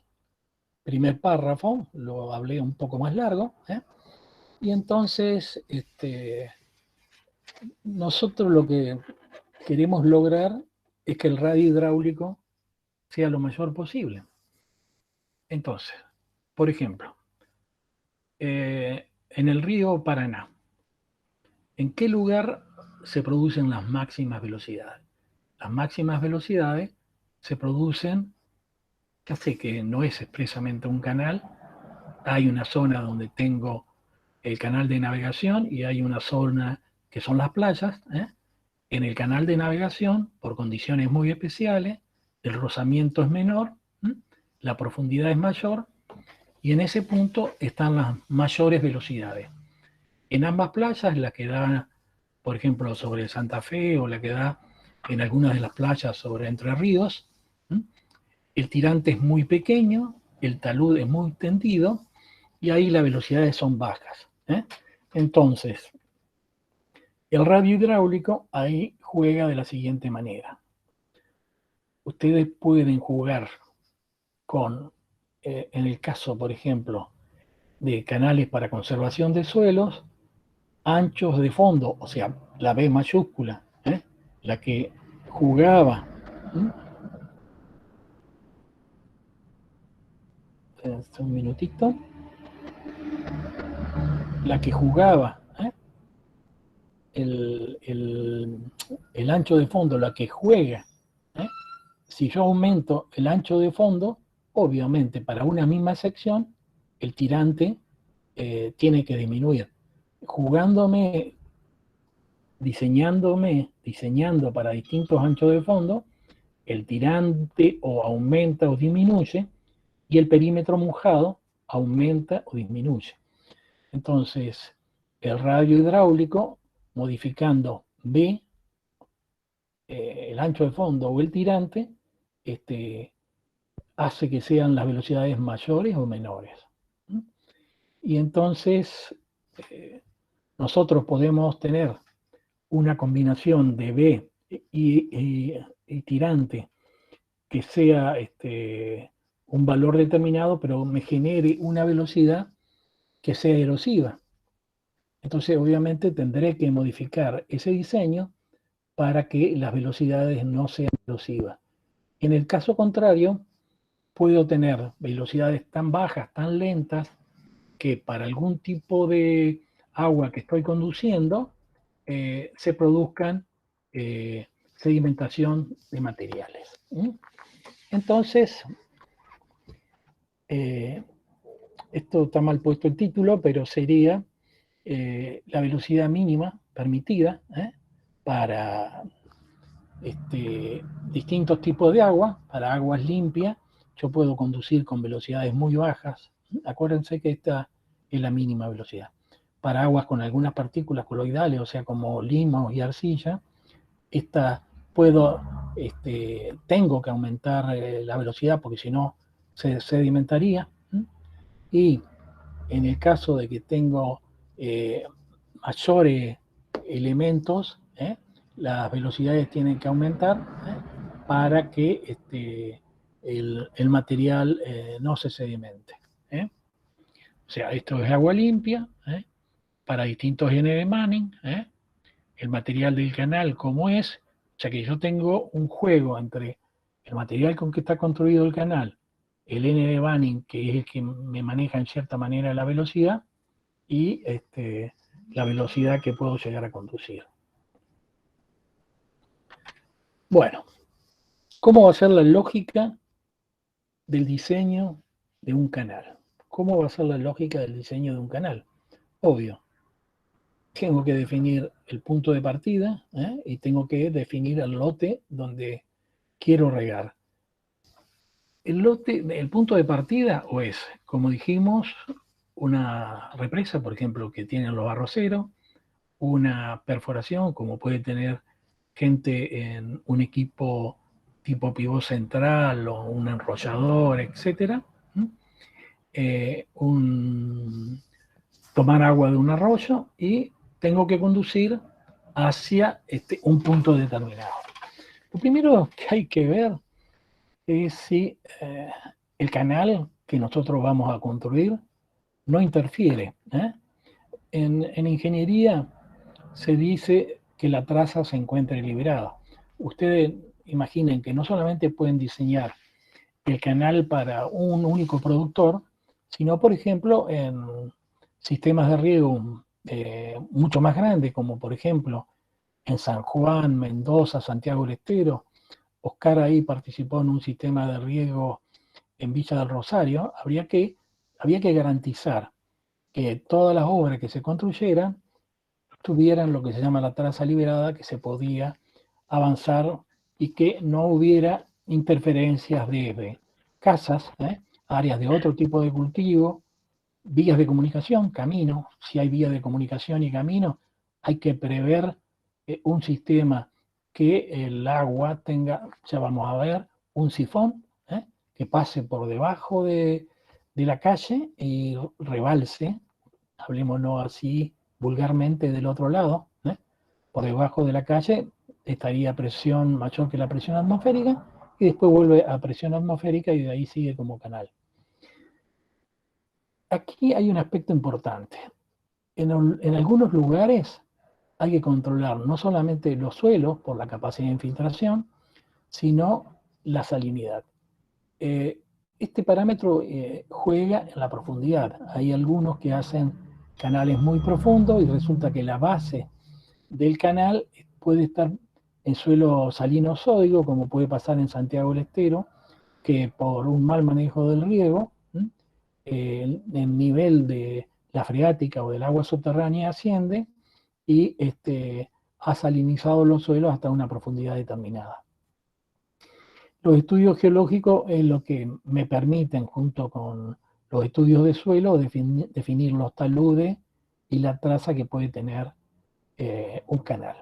primer párrafo, lo hablé un poco más largo, y entonces nosotros lo que queremos lograr es que el radio hidráulico sea lo mayor posible. Entonces, por ejemplo, en el río Paraná, ¿en qué lugar se producen las máximas velocidades? Las máximas velocidades se producen, ya sé que no es expresamente un canal, hay una zona donde tengo el canal de navegación y hay una zona que son las playas. En el canal de navegación, por condiciones muy especiales, el rozamiento es menor, la profundidad es mayor, y en ese punto están las mayores velocidades. En ambas playas, la que da, por ejemplo, sobre Santa Fe o la que da en algunas de las playas sobre Entre Ríos, el tirante es muy pequeño, el talud es muy tendido y ahí las velocidades son bajas. Entonces, el radio hidráulico ahí juega de la siguiente manera. Ustedes pueden jugar con, en el caso, por ejemplo, de canales para conservación de suelos, anchos de fondo, o sea, la B mayúscula, la que jugaba. Un minutito. La que jugaba el ancho de fondo, la que juega. Si yo aumento el ancho de fondo, obviamente para una misma sección, el tirante tiene que disminuir. Diseñando para distintos anchos de fondo, el tirante o aumenta o disminuye y el perímetro mojado aumenta o disminuye. Entonces, el radio hidráulico, modificando B, el ancho de fondo o el tirante, hace que sean las velocidades mayores o menores. Y entonces, nosotros podemos tener una combinación de B y tirante que sea un valor determinado, pero me genere una velocidad que sea erosiva. Entonces, obviamente, tendré que modificar ese diseño para que las velocidades no sean erosivas. En el caso contrario, puedo tener velocidades tan bajas, tan lentas, que para algún tipo de agua que estoy conduciendo, se produzcan sedimentación de materiales. Entonces, esto está mal puesto el título, pero sería la velocidad mínima permitida para distintos tipos de agua. Para aguas limpias, yo puedo conducir con velocidades muy bajas. Acuérdense que esta es la mínima velocidad. Para aguas con algunas partículas coloidales, o sea, como limo y arcilla, tengo que aumentar la velocidad porque si no se sedimentaría. Y en el caso de que tengo mayores elementos, las velocidades tienen que aumentar para que el material no se sedimente. O sea, esto es agua limpia para distintos genes de Manning. El material del canal como es, o sea que yo tengo un juego entre el material con que está construido el canal, el N de Manning, que es el que me maneja en cierta manera la velocidad, y la velocidad que puedo llegar a conducir. Bueno, ¿cómo va a ser la lógica del diseño de un canal? ¿Cómo va a ser la lógica del diseño de un canal? Obvio. Tengo que definir el punto de partida y tengo que definir el lote donde quiero regar. El punto de partida o es, como dijimos, una represa, por ejemplo, que tienen los arroceros, una perforación, como puede tener gente en un equipo tipo pivot central o un enrollador, etc. Tomar agua de un arroyo y tengo que conducir hacia un punto determinado. Lo primero que hay que ver es si el canal que nosotros vamos a construir no interfiere. En ingeniería se dice que la traza se encuentra liberada. Ustedes imaginen que no solamente pueden diseñar el canal para un único productor, sino, por ejemplo, en sistemas de riego mucho más grandes, como por ejemplo en San Juan, Mendoza, Santiago del Estero. Oscar ahí participó en un sistema de riego en Villa del Rosario. Había que garantizar que todas las obras que se construyeran tuvieran lo que se llama la traza liberada, que se podía avanzar y que no hubiera interferencias desde casas, áreas de otro tipo de cultivo, vías de comunicación, caminos. Si hay vías de comunicación y camino, hay que prever un sistema que el agua tenga, ya vamos a ver, un sifón que pase por debajo de la calle y rebalse, hablemoslo así vulgarmente, del otro lado, por debajo de la calle estaría presión mayor que la presión atmosférica y después vuelve a presión atmosférica y de ahí sigue como canal. Aquí hay un aspecto importante. En algunos lugares hay que controlar no solamente los suelos por la capacidad de infiltración, sino la salinidad. Este parámetro juega en la profundidad. Hay algunos que hacen canales muy profundos y resulta que la base del canal puede estar en suelo salino-sódico, como puede pasar en Santiago del Estero, que por un mal manejo del riego, el nivel de la freática o del agua subterránea asciende y ha salinizado los suelos hasta una profundidad determinada. Los estudios geológicos es lo que me permiten, junto con los estudios de suelo, definir los taludes y la traza que puede tener un canal.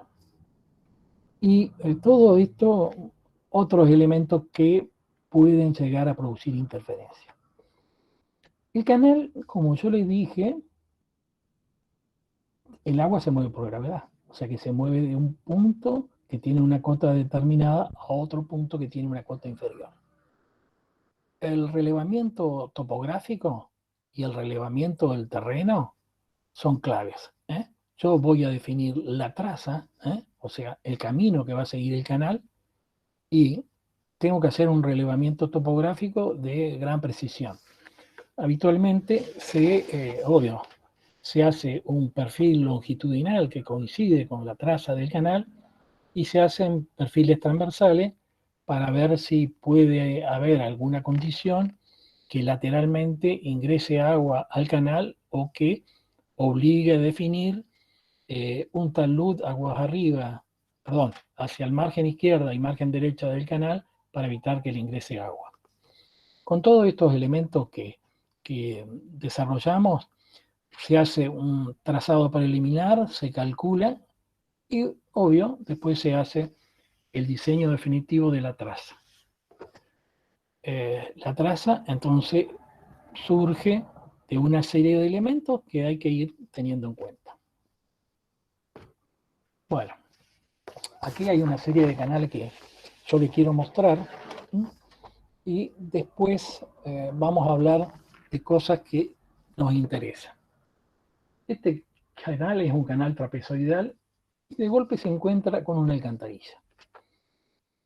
Y todo esto, otros elementos que pueden llegar a producir interferencia. El canal, como yo les dije, el agua se mueve por gravedad, o sea que se mueve de un punto que tiene una cota determinada a otro punto que tiene una cota inferior. El relevamiento topográfico y el relevamiento del terreno son claves. Yo voy a definir la traza, o sea, el camino que va a seguir el canal, y tengo que hacer un relevamiento topográfico de gran precisión. Habitualmente se hace un perfil longitudinal que coincide con la traza del canal y se hacen perfiles transversales para ver si puede haber alguna condición que lateralmente ingrese agua al canal o que obligue a definir un talud aguas arriba, hacia el margen izquierda y margen derecha del canal para evitar que le ingrese agua. Con todos estos elementos que desarrollamos, se hace un trazado preliminar, se calcula y, obvio, después se hace el diseño definitivo de la traza. La traza, entonces, surge de una serie de elementos que hay que ir teniendo en cuenta. Bueno, aquí hay una serie de canales que yo les quiero mostrar y después vamos a hablar de cosas que nos interesan. Este canal es un canal trapezoidal y de golpe se encuentra con una alcantarilla.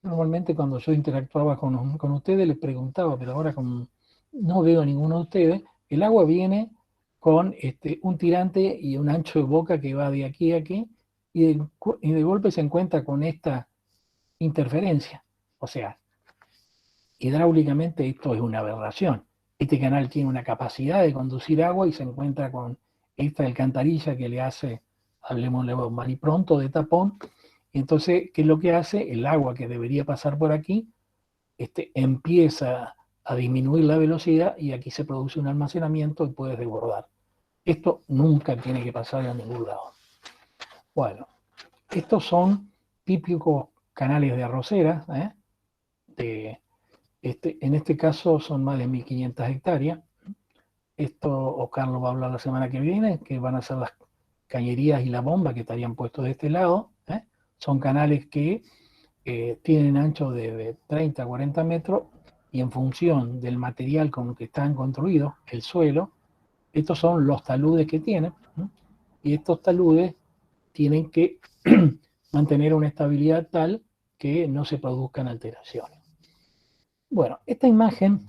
Normalmente cuando yo interactuaba con ustedes les preguntaba, pero ahora como no veo a ninguno de ustedes, el agua viene con un tirante y un ancho de boca que va de aquí a aquí y de golpe se encuentra con esta interferencia. O sea, hidráulicamente esto es una aberración. Este canal tiene una capacidad de conducir agua y se encuentra con esta alcantarilla que le hace, hablemosle mal y pronto, de tapón. Entonces, ¿qué es lo que hace? El agua que debería pasar por aquí empieza a disminuir la velocidad y aquí se produce un almacenamiento y puede desbordar. Esto nunca tiene que pasar a ningún lado. Bueno, estos son típicos canales de arroceras. En este caso son más de 1.500 hectáreas. Esto Carlos va a hablar la semana que viene, que van a ser las cañerías y la bomba que estarían puestos de este lado. Son canales que tienen ancho de 30 a 40 metros y en función del material con el que están construidos, el suelo, estos son los taludes que tienen, y estos taludes tienen que mantener una estabilidad tal que no se produzcan alteraciones. Bueno, esta imagen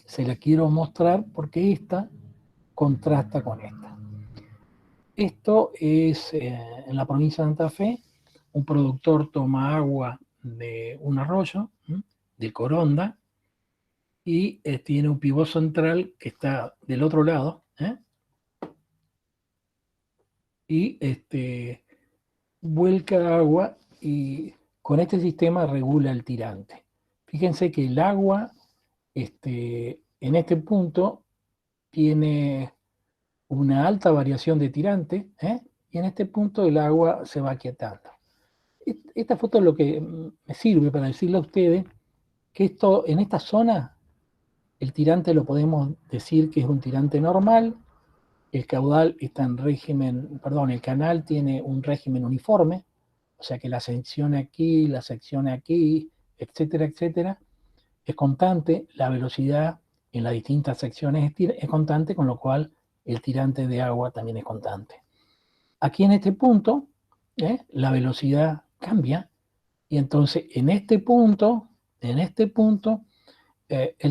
se la quiero mostrar porque esta contrasta con esta. Esto es en la provincia de Santa Fe. Un productor toma agua de un arroyo, de Coronda, y tiene un pivot central que está del otro lado, y vuelca agua y con este sistema regula el tirante. Fíjense que el agua en este punto tiene una alta variación de tirante, y en este punto el agua se va aquietando. Esta foto es lo que me sirve para decirle a ustedes que esto, en esta zona, el tirante lo podemos decir que es un tirante normal, el caudal está en régimen, perdón, el canal tiene un régimen uniforme, o sea que la sección aquí, etcétera, etcétera, es constante, la velocidad en las distintas secciones es constante, con lo cual el tirante de agua también es constante. Aquí en este punto, la velocidad cambia, y entonces en este punto, el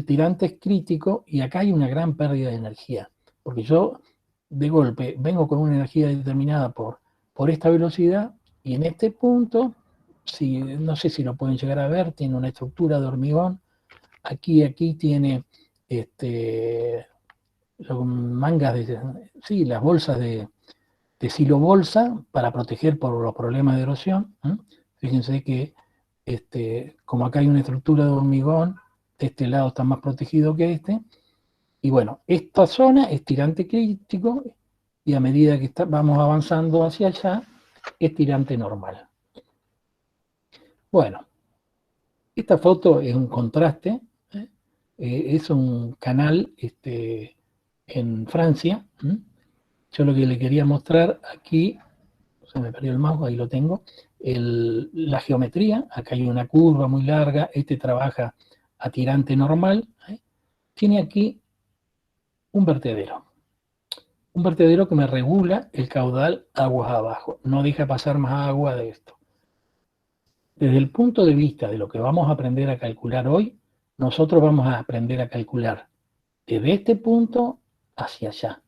tirante es crítico, y acá hay una gran pérdida de energía, porque yo de golpe vengo con una energía determinada por esta velocidad, y en este punto, no sé si lo pueden llegar a ver, tiene una estructura de hormigón. Aquí tiene mangas sí, las bolsas de silobolsa para proteger por los problemas de erosión. Fíjense que como acá hay una estructura de hormigón, este lado está más protegido que este. Y bueno, esta zona es tirante crítico, y a medida que vamos avanzando hacia allá, es tirante normal. Bueno, esta foto es un contraste, es un canal en Francia. Yo lo que le quería mostrar aquí, se me perdió el mouse, ahí lo tengo, la geometría. Acá hay una curva muy larga, trabaja a tirante normal. Tiene aquí un vertedero que me regula el caudal aguas abajo, no deja pasar más agua de esto. Desde el punto de vista de lo que vamos a aprender a calcular hoy, nosotros vamos a aprender a calcular desde este punto hacia allá.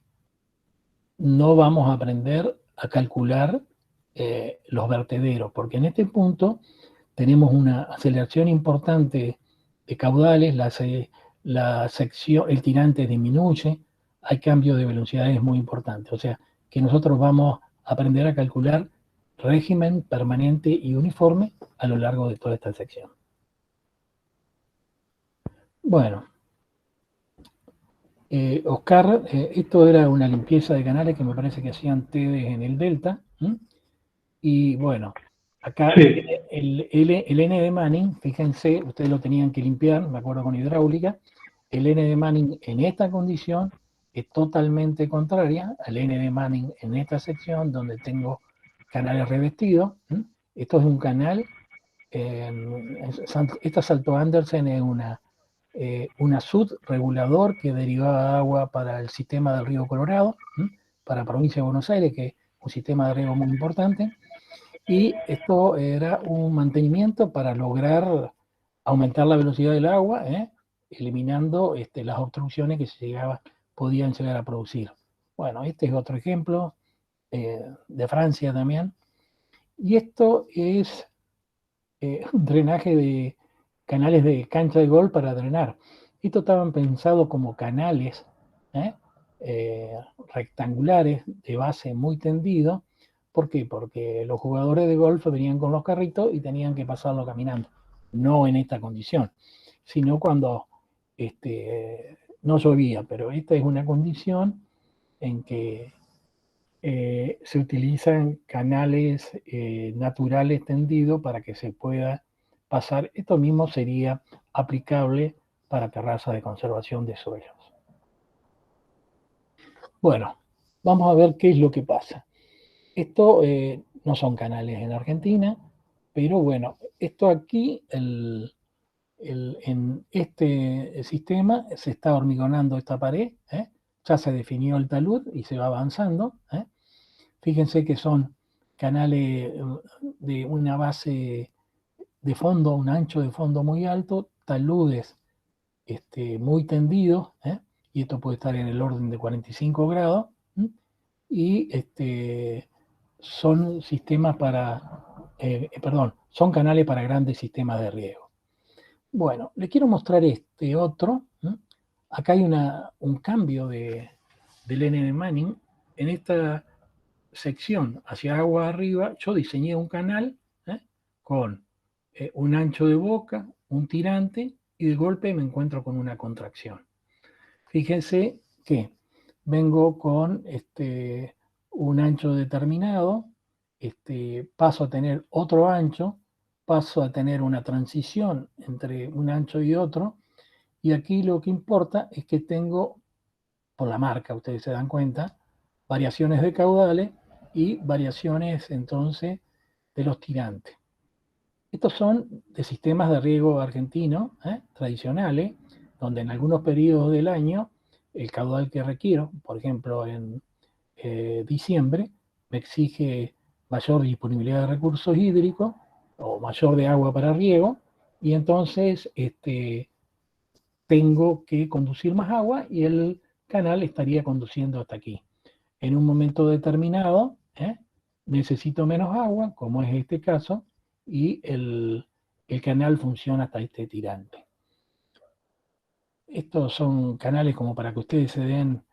No vamos a aprender a calcular los vertederos, porque en este punto tenemos una aceleración importante de caudales, la sección, el tirante disminuye, hay cambios de velocidades muy importantes. O sea, que nosotros vamos a aprender a calcular régimen permanente y uniforme a lo largo de toda esta sección. Bueno, Oscar, esto era una limpieza de canales que me parece que hacían ustedes en el Delta. Y bueno, acá sí. el N de Manning, fíjense, ustedes lo tenían que limpiar, me acuerdo con hidráulica. El N de Manning en esta condición es totalmente contraria al N de Manning en esta sección donde tengo canales revestidos. Esto es un canal, esta Salto Andersen es una SUD regulador que derivaba agua para el sistema del río Colorado, para la provincia de Buenos Aires, que es un sistema de riego muy importante. Y esto era un mantenimiento para lograr aumentar la velocidad del agua, eliminando las obstrucciones que podían llegar a producir. Bueno, este es otro ejemplo de Francia también. Y esto es un drenaje de canales de cancha de golf para drenar. Estos estaban pensados como canales rectangulares de base muy tendido. ¿Por qué? Porque los jugadores de golf venían con los carritos y tenían que pasarlo caminando. No en esta condición, sino cuando no llovía. Pero esta es una condición en que se utilizan canales naturales tendidos para que se pueda pasar. Esto mismo sería aplicable para terrazas de conservación de suelos. Bueno, vamos a ver qué es lo que pasa. Esto no son canales en Argentina, pero bueno, esto aquí, en este sistema se está hormigonando esta pared, ya se definió el talud y se va avanzando. Fíjense que son canales de una base de fondo, un ancho de fondo muy alto, taludes muy tendidos, y esto puede estar en el orden de 45 grados, y son sistemas son canales para grandes sistemas de riego. Bueno, les quiero mostrar este otro. Acá hay un cambio del N de Manning. En esta sección hacia agua arriba, yo diseñé un canal con un ancho de boca, un tirante, y de golpe me encuentro con una contracción. Fíjense que vengo con un ancho determinado, paso a tener otro ancho, paso a tener una transición entre un ancho y otro, y aquí lo que importa es que tengo, por la marca, ustedes se dan cuenta, variaciones de caudales y variaciones entonces de los tirantes. Estos son de sistemas de riego argentino tradicionales, donde en algunos periodos del año el caudal que requiero, por ejemplo en diciembre, me exige mayor disponibilidad de recursos hídricos o mayor de agua para riego, y entonces tengo que conducir más agua y el canal estaría conduciendo hasta aquí. En un momento determinado, necesito menos agua, como es este caso, y el canal funciona hasta este tirante. Estos son canales como para que ustedes se den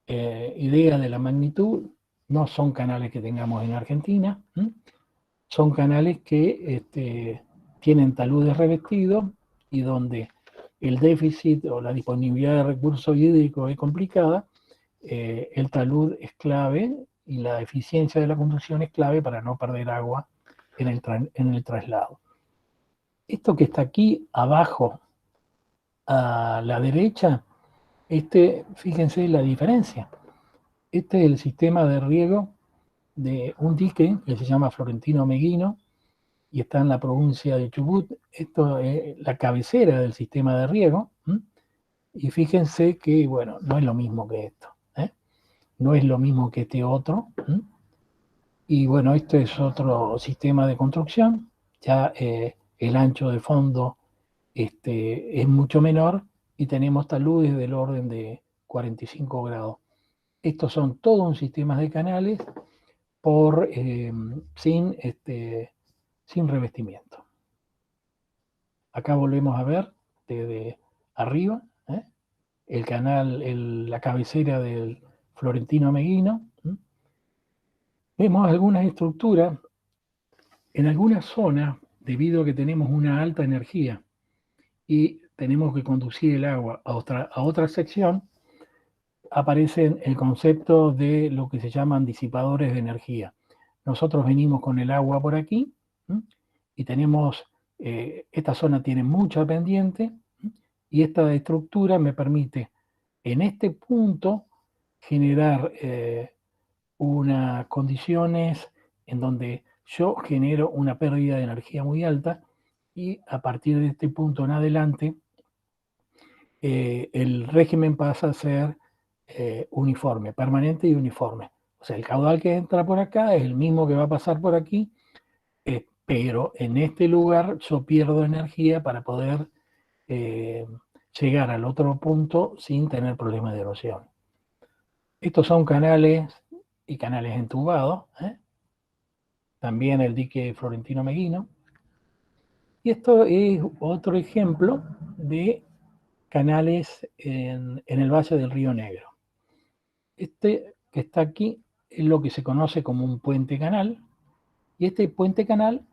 idea de la magnitud. No son canales que tengamos en Argentina, son canales que tienen taludes revestidos y donde el déficit o la disponibilidad de recursos hídricos es complicada, el talud es clave y la eficiencia de la conducción es clave para no perder agua en el traslado. Esto que está aquí abajo a la derecha, fíjense la diferencia. Este es el sistema de riego de un dique que se llama Florentino Meguino y está en la provincia de Chubut. Esto es la cabecera del sistema de riego. Y fíjense que, bueno, no es lo mismo que esto. No es lo mismo que este otro. Y bueno, esto es otro sistema de construcción. Ya el ancho de fondo es mucho menor y tenemos taludes del orden de 45 grados. Estos son todo un sistema de canales sin revestimiento. Acá volvemos a ver desde arriba el canal, la cabecera del Florentino Meguino. Vemos algunas estructuras en algunas zonas, debido a que tenemos una alta energía y tenemos que conducir el agua a otra sección, aparece el concepto de lo que se llaman disipadores de energía. Nosotros venimos con el agua por aquí y tenemos, esta zona tiene mucha pendiente y esta estructura me permite en este punto generar unas condiciones en donde yo genero una pérdida de energía muy alta y a partir de este punto en adelante el régimen pasa a ser uniforme, permanente y uniforme. O sea, el caudal que entra por acá es el mismo que va a pasar por aquí, pero en este lugar yo pierdo energía para poder llegar al otro punto sin tener problemas de erosión. Estos son canales y canales entubados, también el dique Florentino Meguino. Y esto es otro ejemplo de canales en el valle del Río Negro. Este que está aquí es lo que se conoce como un puente canal, y este puente canal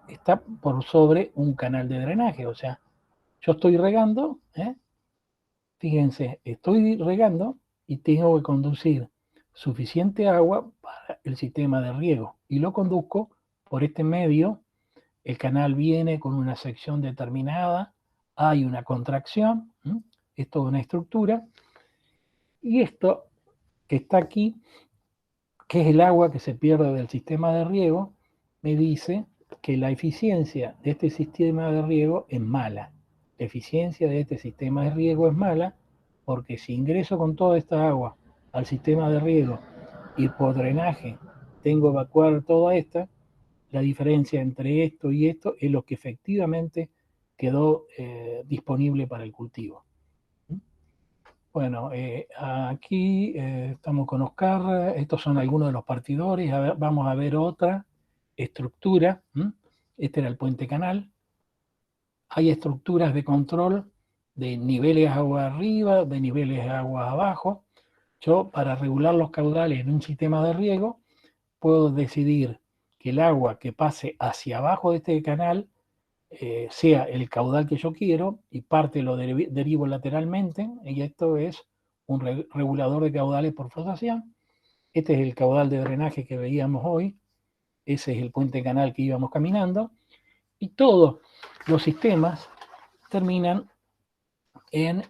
está por sobre un canal de drenaje. O sea, yo estoy regando, fíjense, estoy regando y tengo que conducir suficiente agua para el sistema de riego y lo conduzco por este medio. El canal viene con una sección determinada, hay una contracción, es toda una estructura, y esto que está aquí, que es el agua que se pierde del sistema de riego, me dice que la eficiencia de este sistema de riego es mala. La eficiencia de este sistema de riego es mala porque si ingreso con toda esta agua al sistema de riego y por drenaje tengo que evacuar toda esta, la diferencia entre esto y esto es lo que efectivamente quedó disponible para el cultivo. Bueno, aquí estamos con Oscar. Estos son algunos de los partidores. Vamos a ver otra estructura. Este era el puente canal. Hay estructuras de control de niveles de agua arriba, de niveles de agua abajo. Yo, para regular los caudales en un sistema de riego, puedo decidir que el agua que pase hacia abajo de este canal sea el caudal que yo quiero y parte lo derivo lateralmente, y esto es un regulador de caudales por flotación. Este es el caudal de drenaje que veíamos hoy, ese es el puente canal que íbamos caminando, y todos los sistemas terminan en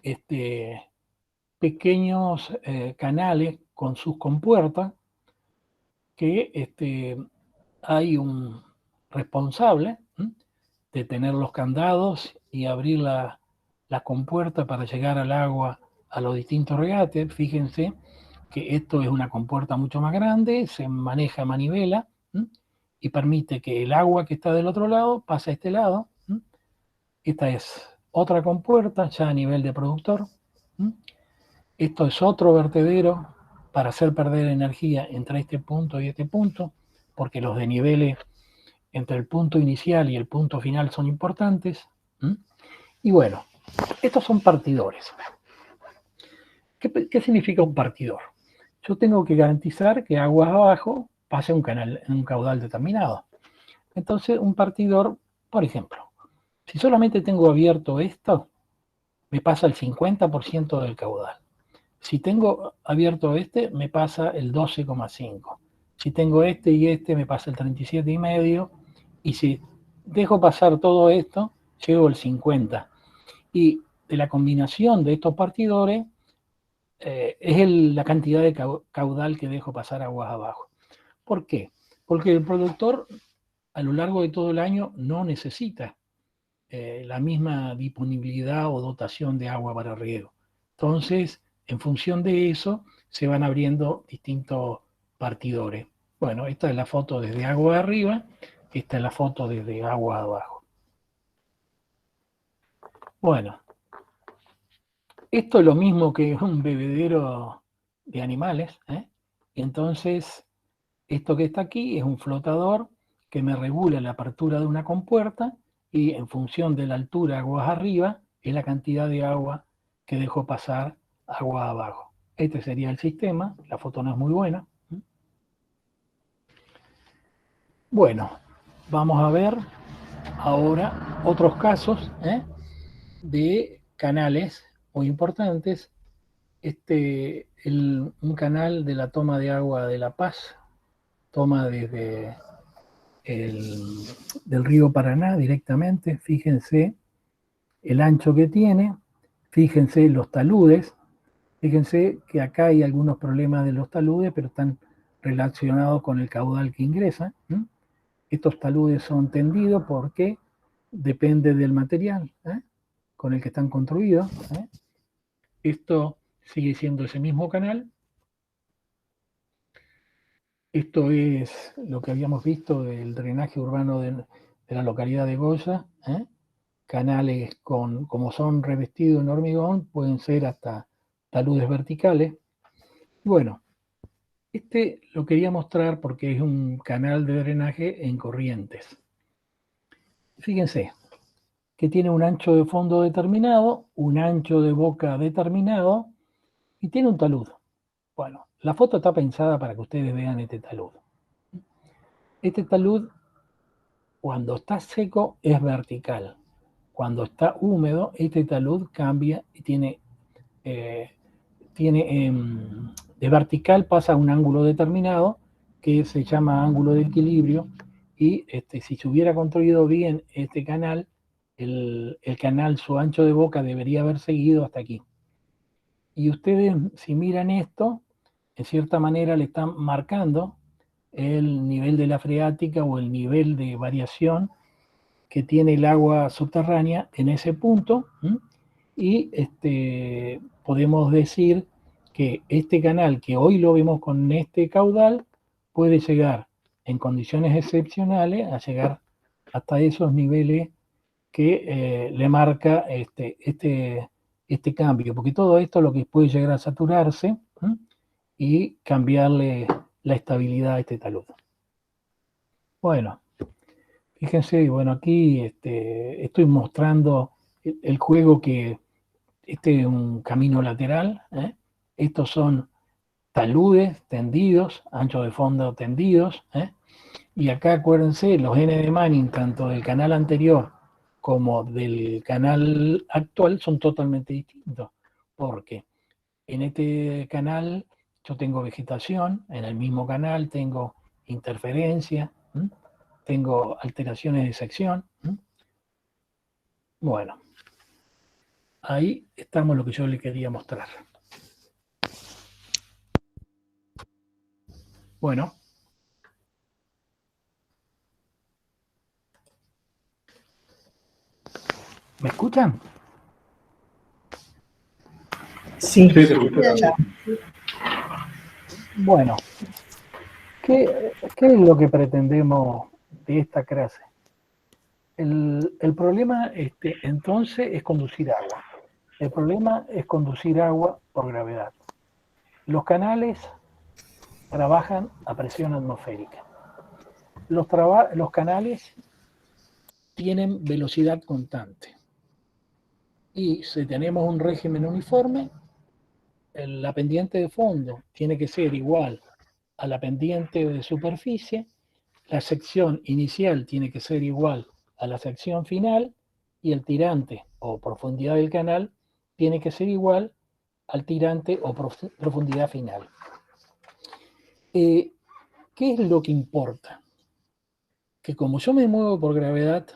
pequeños canales con sus compuertas que hay un responsable de tener los candados y abrir la compuerta para llegar al agua a los distintos regates. Fíjense que esto es una compuerta mucho más grande, se maneja a manivela y permite que el agua que está del otro lado pase a este lado. Esta es otra compuerta ya a nivel de productor. Esto es otro vertedero para hacer perder energía entre este punto y este punto, porque los desniveles entre el punto inicial y el punto final son importantes. Y bueno, estos son partidores. ¿Qué significa un partidor? Yo tengo que garantizar que aguas abajo pase un caudal determinado. Entonces, un partidor, por ejemplo, si solamente tengo abierto esto, me pasa el 50% del caudal. Si tengo abierto este, me pasa el 12,5. Si tengo este y este, me pasa el 37,5. Y si dejo pasar todo esto, llego al 50. Y de la combinación de estos partidores, es la cantidad de caudal que dejo pasar aguas abajo. ¿Por qué? Porque el productor a lo largo de todo el año no necesita la misma disponibilidad o dotación de agua para riego. Entonces, en función de eso, se van abriendo distintos partidores. Bueno, esta es la foto desde agua de arriba, esta es la foto desde agua de abajo. Bueno, esto es lo mismo que un bebedero de animales, Entonces, esto que está aquí es un flotador que me regula la apertura de una compuerta y en función de la altura aguas arriba es la cantidad de agua que dejo pasar agua abajo. Este sería el sistema, la foto no es muy buena. Bueno, vamos a ver ahora otros casos de canales muy importantes. Un canal de la toma de agua de La Paz, toma desde del río Paraná directamente. Fíjense el ancho que tiene, fíjense los taludes, fíjense que acá hay algunos problemas de los taludes, pero están relacionados con el caudal que ingresa. Estos taludes son tendidos porque depende del material con el que están construidos. Esto sigue siendo ese mismo canal. Esto es lo que habíamos visto del drenaje urbano de la localidad de Goya. Canales como son revestidos en hormigón, pueden ser hasta taludes verticales. Bueno, lo quería mostrar porque es un canal de drenaje en corrientes. Fíjense que tiene un ancho de fondo determinado, un ancho de boca determinado y tiene un talud. Bueno, la foto está pensada para que ustedes vean este talud. Este talud, cuando está seco, es vertical. Cuando está húmedo, este talud cambia y tiene de vertical pasa a un ángulo determinado que se llama ángulo de equilibrio, y si se hubiera construido bien este canal, el canal, su ancho de boca debería haber seguido hasta aquí. Y ustedes, si miran esto, en cierta manera le están marcando el nivel de la freática o el nivel de variación que tiene el agua subterránea en ese punto. Y podemos decir que este canal, que hoy lo vemos con este caudal, puede llegar en condiciones excepcionales a llegar hasta esos niveles que le marca este cambio, porque todo esto lo que puede llegar a saturarse y cambiarle la estabilidad a este talud. Bueno, fíjense, bueno, aquí estoy mostrando el juego que este es un camino lateral. Estos son taludes tendidos, ancho de fondo tendidos, y acá acuérdense, los N de Manning, tanto del canal anterior como del canal actual, son totalmente distintos, porque en este canal yo tengo vegetación, en el mismo canal tengo interferencia, tengo alteraciones de sección. Bueno, ahí estamos lo que yo le quería mostrar. Bueno. ¿Me escuchan? Sí. Sí, se escucha. Bueno, ¿qué es lo que pretendemos de esta clase? El problema entonces es conducir agua. El problema es conducir agua por gravedad. Los canales trabajan a presión atmosférica. Los canales tienen velocidad constante. Y si tenemos un régimen uniforme, la pendiente de fondo tiene que ser igual a la pendiente de superficie, la sección inicial tiene que ser igual a la sección final y el tirante o profundidad del canal tiene que ser igual al tirante o profundidad final. ¿Qué es lo que importa? Que como yo me muevo por gravedad,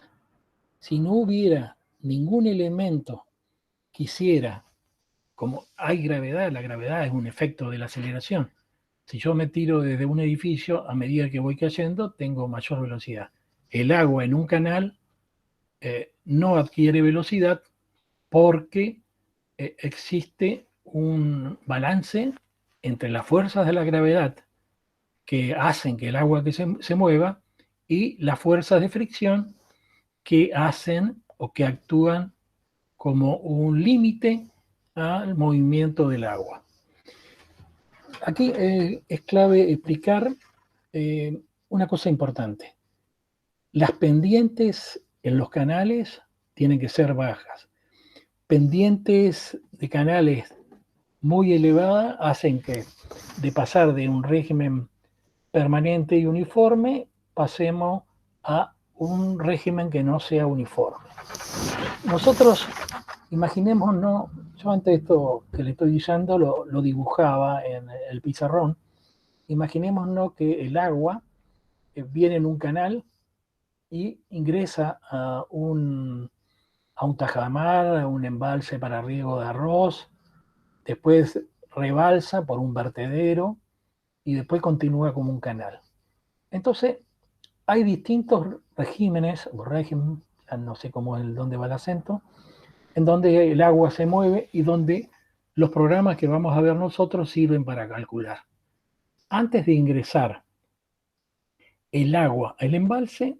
si no hubiera ningún elemento que hiciera, como hay gravedad, la gravedad es un efecto de la aceleración. Si yo me tiro desde un edificio, a medida que voy cayendo, tengo mayor velocidad. El agua en un canal no adquiere velocidad porque existe un balance entre las fuerzas de la gravedad que hacen que el agua que se mueva y las fuerzas de fricción que hacen o que actúan como un límite al movimiento del agua. Aquí es clave explicar una cosa importante. Las pendientes en los canales tienen que ser bajas. Pendientes de canales muy elevadas hacen que de pasar de un régimen permanente y uniforme pasemos a un régimen que no sea uniforme. Nosotros, imaginémonos, yo antes esto que le estoy diciendo lo dibujaba en el pizarrón, imaginémonos que el agua viene en un canal y ingresa a un tajamar, a un embalse para riego de arroz, después rebalsa por un vertedero y después continúa como un canal. Entonces, hay distintos regímenes, o régimen, no sé cómo es dónde va el acento, en donde el agua se mueve y donde los programas que vamos a ver nosotros sirven para calcular. Antes de ingresar el agua al embalse,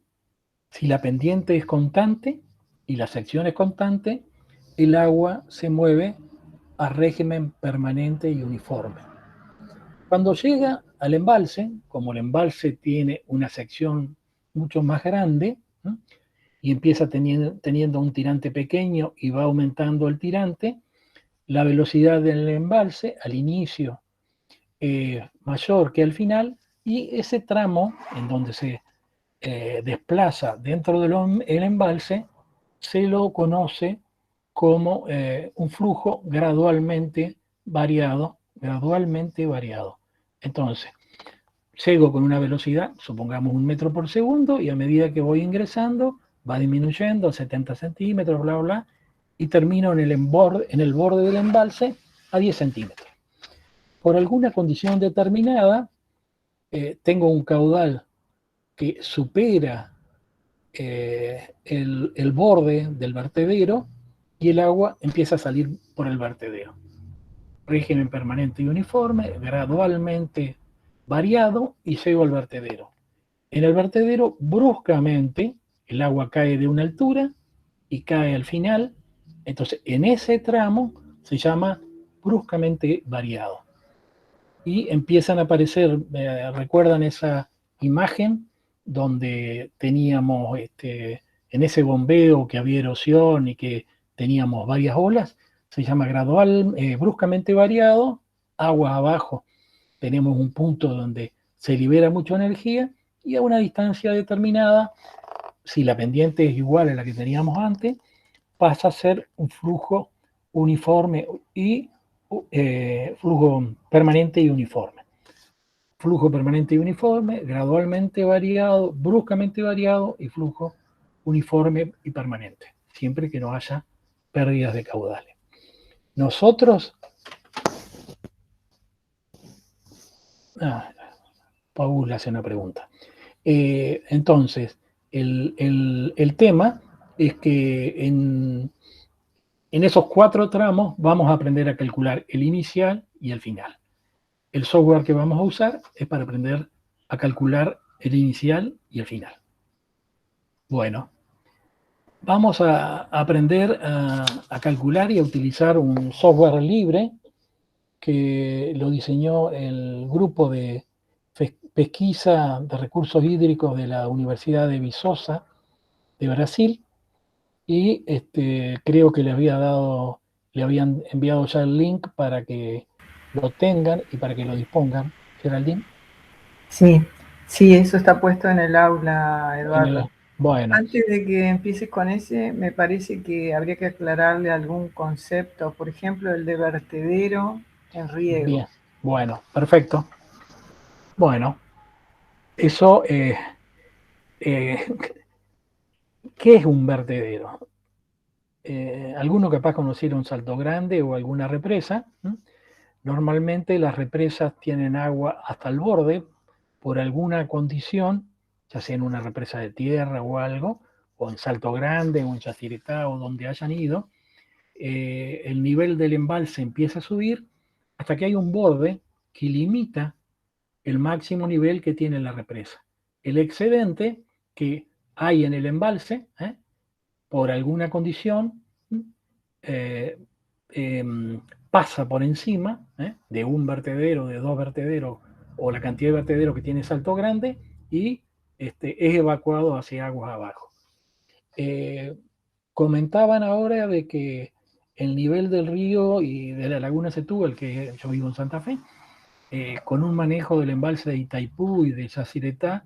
si la pendiente es constante y la sección es constante, el agua se mueve a régimen permanente y uniforme. Cuando llega al embalse, como el embalse tiene una sección mucho más grande, ¿no?, y empieza teniendo un tirante pequeño y va aumentando el tirante, la velocidad del embalse al inicio es mayor que al final, y ese tramo en donde se desplaza dentro del embalse se lo conoce como un flujo gradualmente variado. Entonces, llego con una velocidad, supongamos 1 metro por segundo, y a medida que voy ingresando, va disminuyendo a 70 centímetros, bla, bla, y termino en el borde del embalse a 10 centímetros. Por alguna condición determinada, tengo un caudal que supera el borde del vertedero y el agua empieza a salir por el vertedero. Régimen permanente y uniforme, gradualmente variado, y llego al vertedero. En el vertedero, bruscamente, el agua cae de una altura y cae al final. Entonces, en ese tramo se llama bruscamente variado. Y empiezan a aparecer, ¿recuerdan esa imagen donde teníamos en ese bombeo que había erosión y que teníamos varias olas? Se llama bruscamente variado, agua abajo tenemos un punto donde se libera mucha energía y a una distancia determinada, si la pendiente es igual a la que teníamos antes, pasa a ser un flujo uniforme y flujo permanente y uniforme. Flujo permanente y uniforme, gradualmente variado, bruscamente variado, y flujo uniforme y permanente, siempre que no haya pérdidas de caudales. Nosotros, Paul hace una pregunta. Entonces, el tema es que en esos 4 tramos vamos a aprender a calcular el inicial y el final. El software que vamos a usar es para aprender a calcular el inicial y el final. Bueno, vamos a aprender a calcular y a utilizar un software libre que lo diseñó el grupo de pesquisa de recursos hídricos de la Universidad de Viçosa de Brasil, y creo que le habían enviado ya el link para que lo tengan y para que lo dispongan. Geraldine. Sí, sí, eso está puesto en el aula, Eduardo. Bueno. Antes de que empieces con ese, me parece que habría que aclararle algún concepto, por ejemplo, el de vertedero en riego. Bien, bueno, perfecto. Bueno, eso, ¿qué es un vertedero? Alguno capaz conociera un Salto Grande o alguna represa. Normalmente las represas tienen agua hasta el borde por alguna condición, ya sea en una represa de tierra o algo, o en Salto Grande o en Yacyretá o donde hayan ido. El nivel del embalse empieza a subir hasta que hay un borde que limita el máximo nivel que tiene la represa. El excedente que hay en el embalse, por alguna condición, pasa por encima de un vertedero, de 2 vertederos, o la cantidad de vertederos que tiene Salto Grande, y es evacuado hacia aguas abajo. Comentaban ahora de que el nivel del río y de la laguna Setúbal, que yo vivo en Santa Fe, con un manejo del embalse de Itaipú y de Yacyretá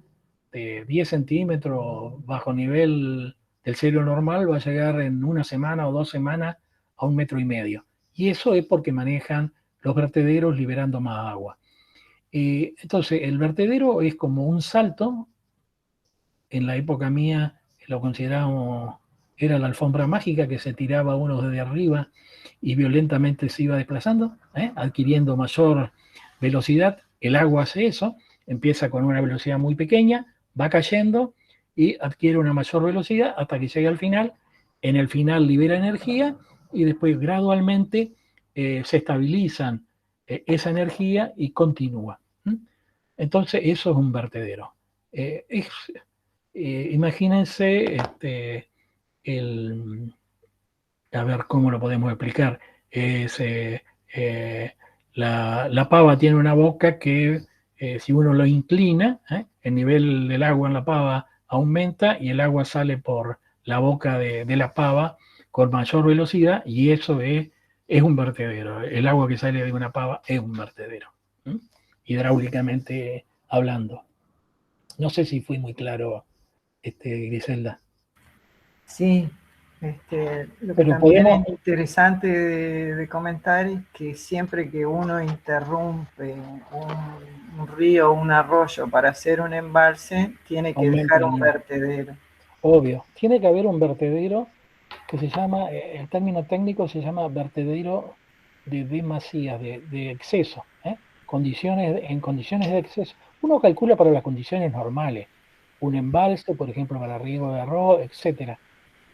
de 10 centímetros bajo nivel del cielo normal, va a llegar en una semana o 2 semanas a 1,5 metros. Y eso es porque manejan los vertederos liberando más agua. Entonces, el vertedero es como un salto. En la época mía lo considerábamos, era la alfombra mágica que se tiraba uno desde arriba y violentamente se iba desplazando, adquiriendo mayor velocidad. El agua hace eso, empieza con una velocidad muy pequeña, va cayendo y adquiere una mayor velocidad hasta que llega al final. En el final libera energía y después gradualmente se estabilizan esa energía y continúa. Entonces eso es un vertedero. Imagínense a ver cómo lo podemos explicar. La pava tiene una boca que si uno lo inclina, el nivel del agua en la pava aumenta y el agua sale por la boca de la pava con mayor velocidad, y eso es un vertedero. El agua que sale de una pava es un vertedero, hidráulicamente hablando. No sé si fui muy claro, Griselda. Sí, lo que también es interesante de comentar es que siempre que uno interrumpe un río o un arroyo para hacer un embalse, tiene que dejar un vertedero. Obvio, tiene que haber un vertedero que se llama, el término técnico se llama vertedero de demasía, de exceso, en condiciones de exceso. Uno calcula para las condiciones normales, un embalse, por ejemplo, para riego de arroz, etcétera.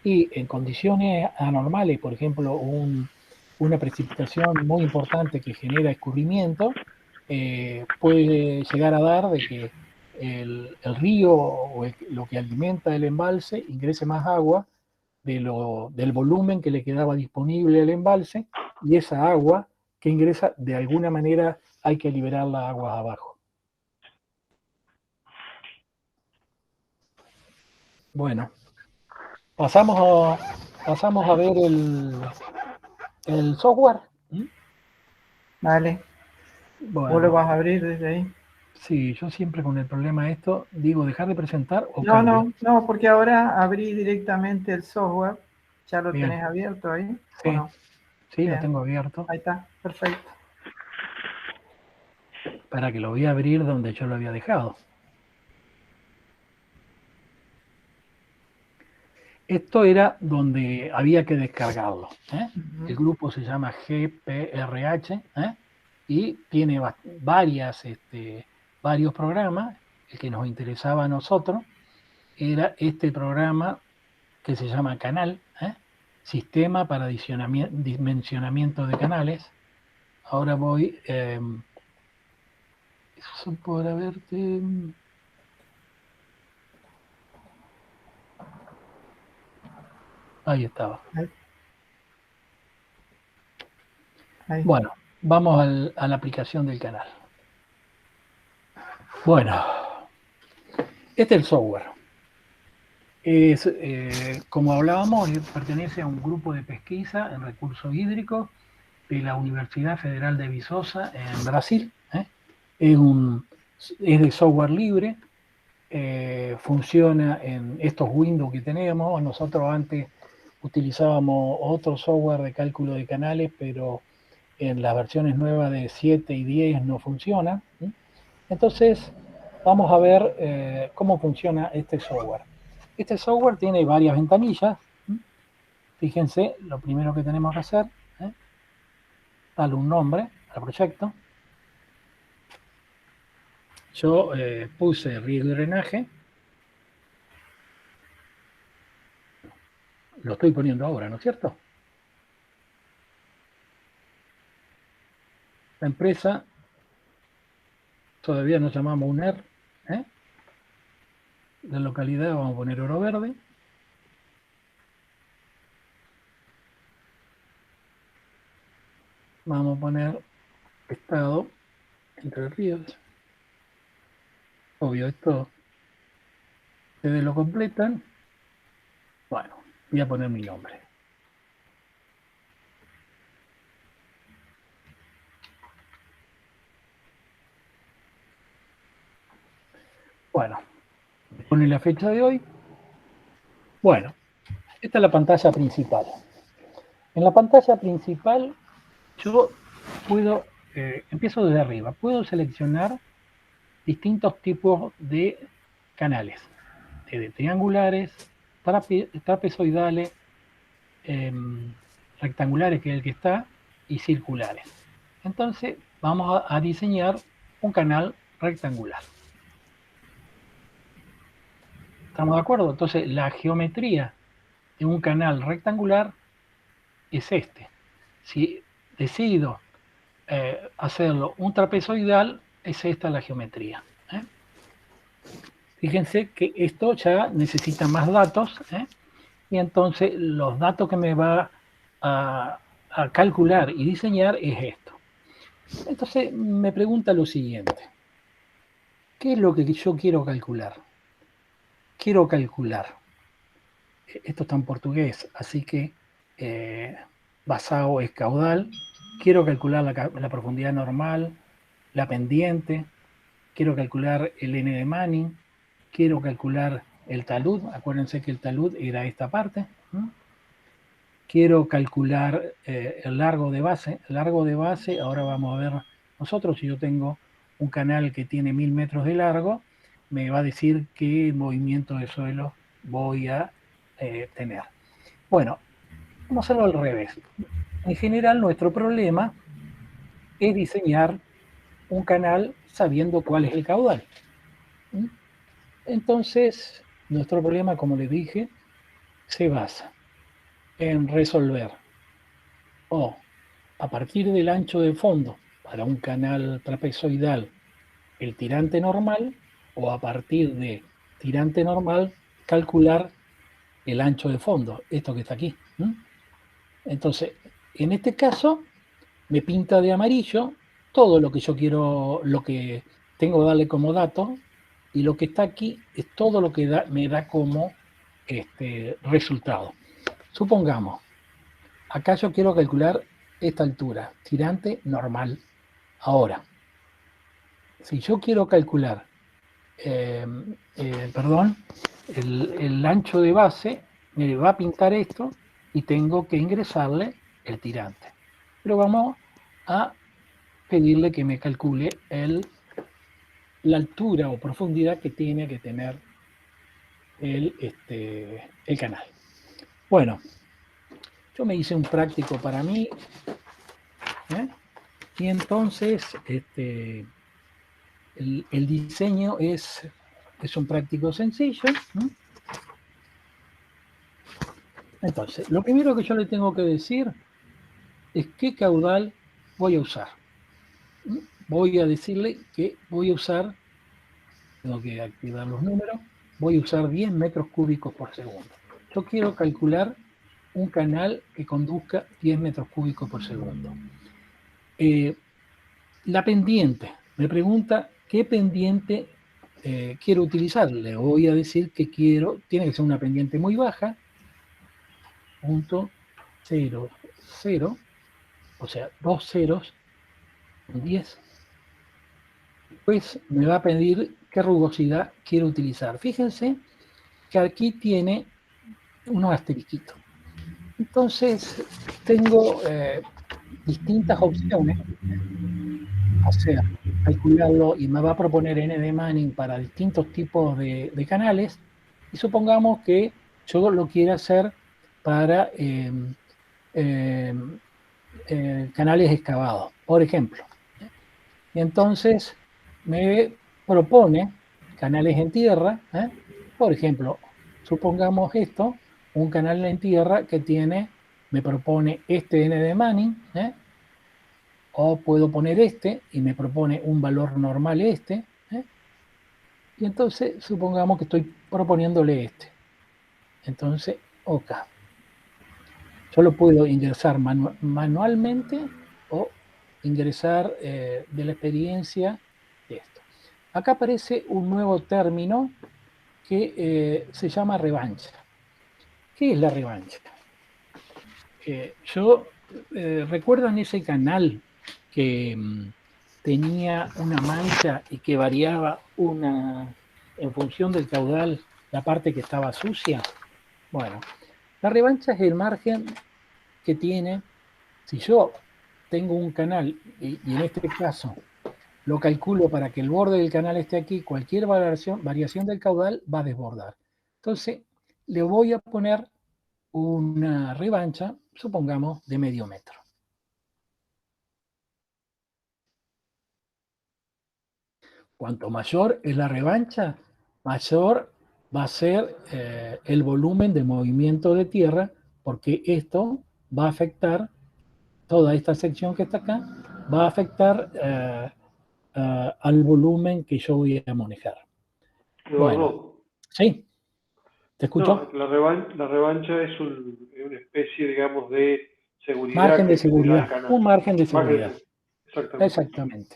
Y en condiciones anormales, por ejemplo, una precipitación muy importante que genera escurrimiento, puede llegar a dar de que el río o lo que alimenta el embalse ingrese más agua del volumen que le quedaba disponible al embalse, y esa agua que ingresa, de alguna manera hay que liberarla aguas abajo. Bueno, pasamos a ver el software. Vale. Bueno, ¿Vos lo vas a abrir desde ahí? sí, yo siempre con el problema de esto digo dejar de presentar o No, cambio. no, porque ahora abrí directamente el software. ¿Ya lo Bien, tenés abierto ahí o sí, no? sí, lo Bien, tengo abierto. ahí está, perfecto. Para que lo voy a abrir donde yo lo había dejado. Esto era donde había que descargarlo. El grupo se llama GPRH y tiene varios programas. El que nos interesaba a nosotros era este programa que se llama Canal, Sistema para Dimensionamiento de Canales. Ahora voy, eso por verte. Ahí estaba. Ahí. Bueno, vamos a la aplicación del canal. Bueno, este es el software. Como hablábamos, pertenece a un grupo de pesquisa en recursos hídricos de la Universidad Federal de Viçosa en Brasil. Es de software libre, funciona en estos Windows que tenemos. Nosotros antes utilizábamos otro software de cálculo de canales, pero en las versiones nuevas de 7 y 10 no funciona. Entonces, vamos a ver cómo funciona este software. Este software tiene varias ventanillas. Fíjense, lo primero que tenemos que hacer es darle un nombre al proyecto. Yo puse riego y drenaje. Lo estoy poniendo ahora, ¿no es cierto? La empresa todavía nos llamamos UNER. La localidad vamos a poner Oro Verde. Vamos a poner estado Entre Ríos. Obvio, esto ustedes lo completan. Bueno, voy a poner mi nombre. Bueno, pone la fecha de hoy. Bueno, esta es la pantalla principal. En la pantalla principal yo puedo, empiezo desde arriba, puedo seleccionar distintos tipos de canales, desde triangulares, trapezoidales, rectangulares, que es el que está, y circulares. Entonces vamos a diseñar un canal rectangular. ¿Estamos de acuerdo? Entonces la geometría de un canal rectangular es este. Si decido hacerlo un trapezoidal, es esta la geometría. Fíjense que esto ya necesita más datos, y entonces los datos que me va a calcular y diseñar es esto. Entonces me pregunta lo siguiente: ¿qué es lo que yo quiero calcular? Quiero calcular, esto está en portugués, así que basado es caudal. Quiero calcular la profundidad normal, la pendiente, quiero calcular el n de Manning, quiero calcular el talud. Acuérdense que el talud era esta parte. Quiero calcular el largo de base. El largo de base, ahora vamos a ver nosotros, si yo tengo un canal que tiene 1000 metros de largo, me va a decir qué movimiento de suelo voy a tener. Bueno, vamos a hacerlo al revés. En general, nuestro problema es diseñar un canal sabiendo cuál es el caudal. Entonces, nuestro problema, como les dije, se basa en resolver o a partir del ancho de fondo para un canal trapezoidal el tirante normal, o a partir de tirante normal calcular el ancho de fondo, esto que está aquí. Entonces, en este caso, me pinta de amarillo todo lo que yo quiero, lo que tengo que darle como dato, y lo que está aquí es todo lo que me da como resultado. Supongamos, acá yo quiero calcular esta altura, tirante normal. Ahora, si yo quiero calcular, perdón, el ancho de base, me va a pintar esto y tengo que ingresarle el tirante. Pero vamos a pedirle que me calcule la altura o profundidad que tiene que tener el canal. Bueno, yo me hice un práctico para mí, y entonces el diseño es un práctico sencillo. Entonces, lo primero que yo le tengo que decir es qué caudal voy a usar. Voy a decirle que voy a usar, tengo que activar los números, voy a usar 10 metros cúbicos por segundo. Yo quiero calcular un canal que conduzca 10 metros cúbicos por segundo. La pendiente, me pregunta qué pendiente quiero utilizar. Le voy a decir que tiene que ser una pendiente muy baja, 0,00, o sea, 2 ceros, 10. Después me va a pedir qué rugosidad quiero utilizar. Fíjense que aquí tiene unos asterisquitos. Entonces, tengo distintas opciones, o sea, calcularlo, y me va a proponer n de Manning para distintos tipos de canales, y supongamos que yo lo quiera hacer para canales excavados, por ejemplo. Y entonces me propone canales en tierra, por ejemplo, supongamos esto, un canal en tierra que me propone este n de Manning, o puedo poner este y me propone un valor normal este, y entonces supongamos que estoy proponiéndole este. Entonces, OK. Yo lo puedo ingresar manualmente o ingresar de la experiencia de esto. Acá aparece un nuevo término que se llama revancha. ¿Qué es la revancha? ¿Recuerdan ese canal que tenía una mancha y que variaba en función del caudal la parte que estaba sucia? Bueno, la revancha es el margen que tiene. Si yo tengo un canal y en este caso lo calculo para que el borde del canal esté aquí, cualquier variación del caudal va a desbordar. Entonces le voy a poner una revancha, supongamos, de medio metro. Cuanto mayor es la revancha, mayor va a ser el volumen de movimiento de tierra, porque esto va a afectar, toda esta sección que está acá, va a afectar al volumen que yo voy a manejar. Eduardo. Bueno, sí, ¿te escucho? No, la revancha es una especie, digamos, de seguridad. Margen de seguridad, un margen de seguridad. Exactamente. Exactamente.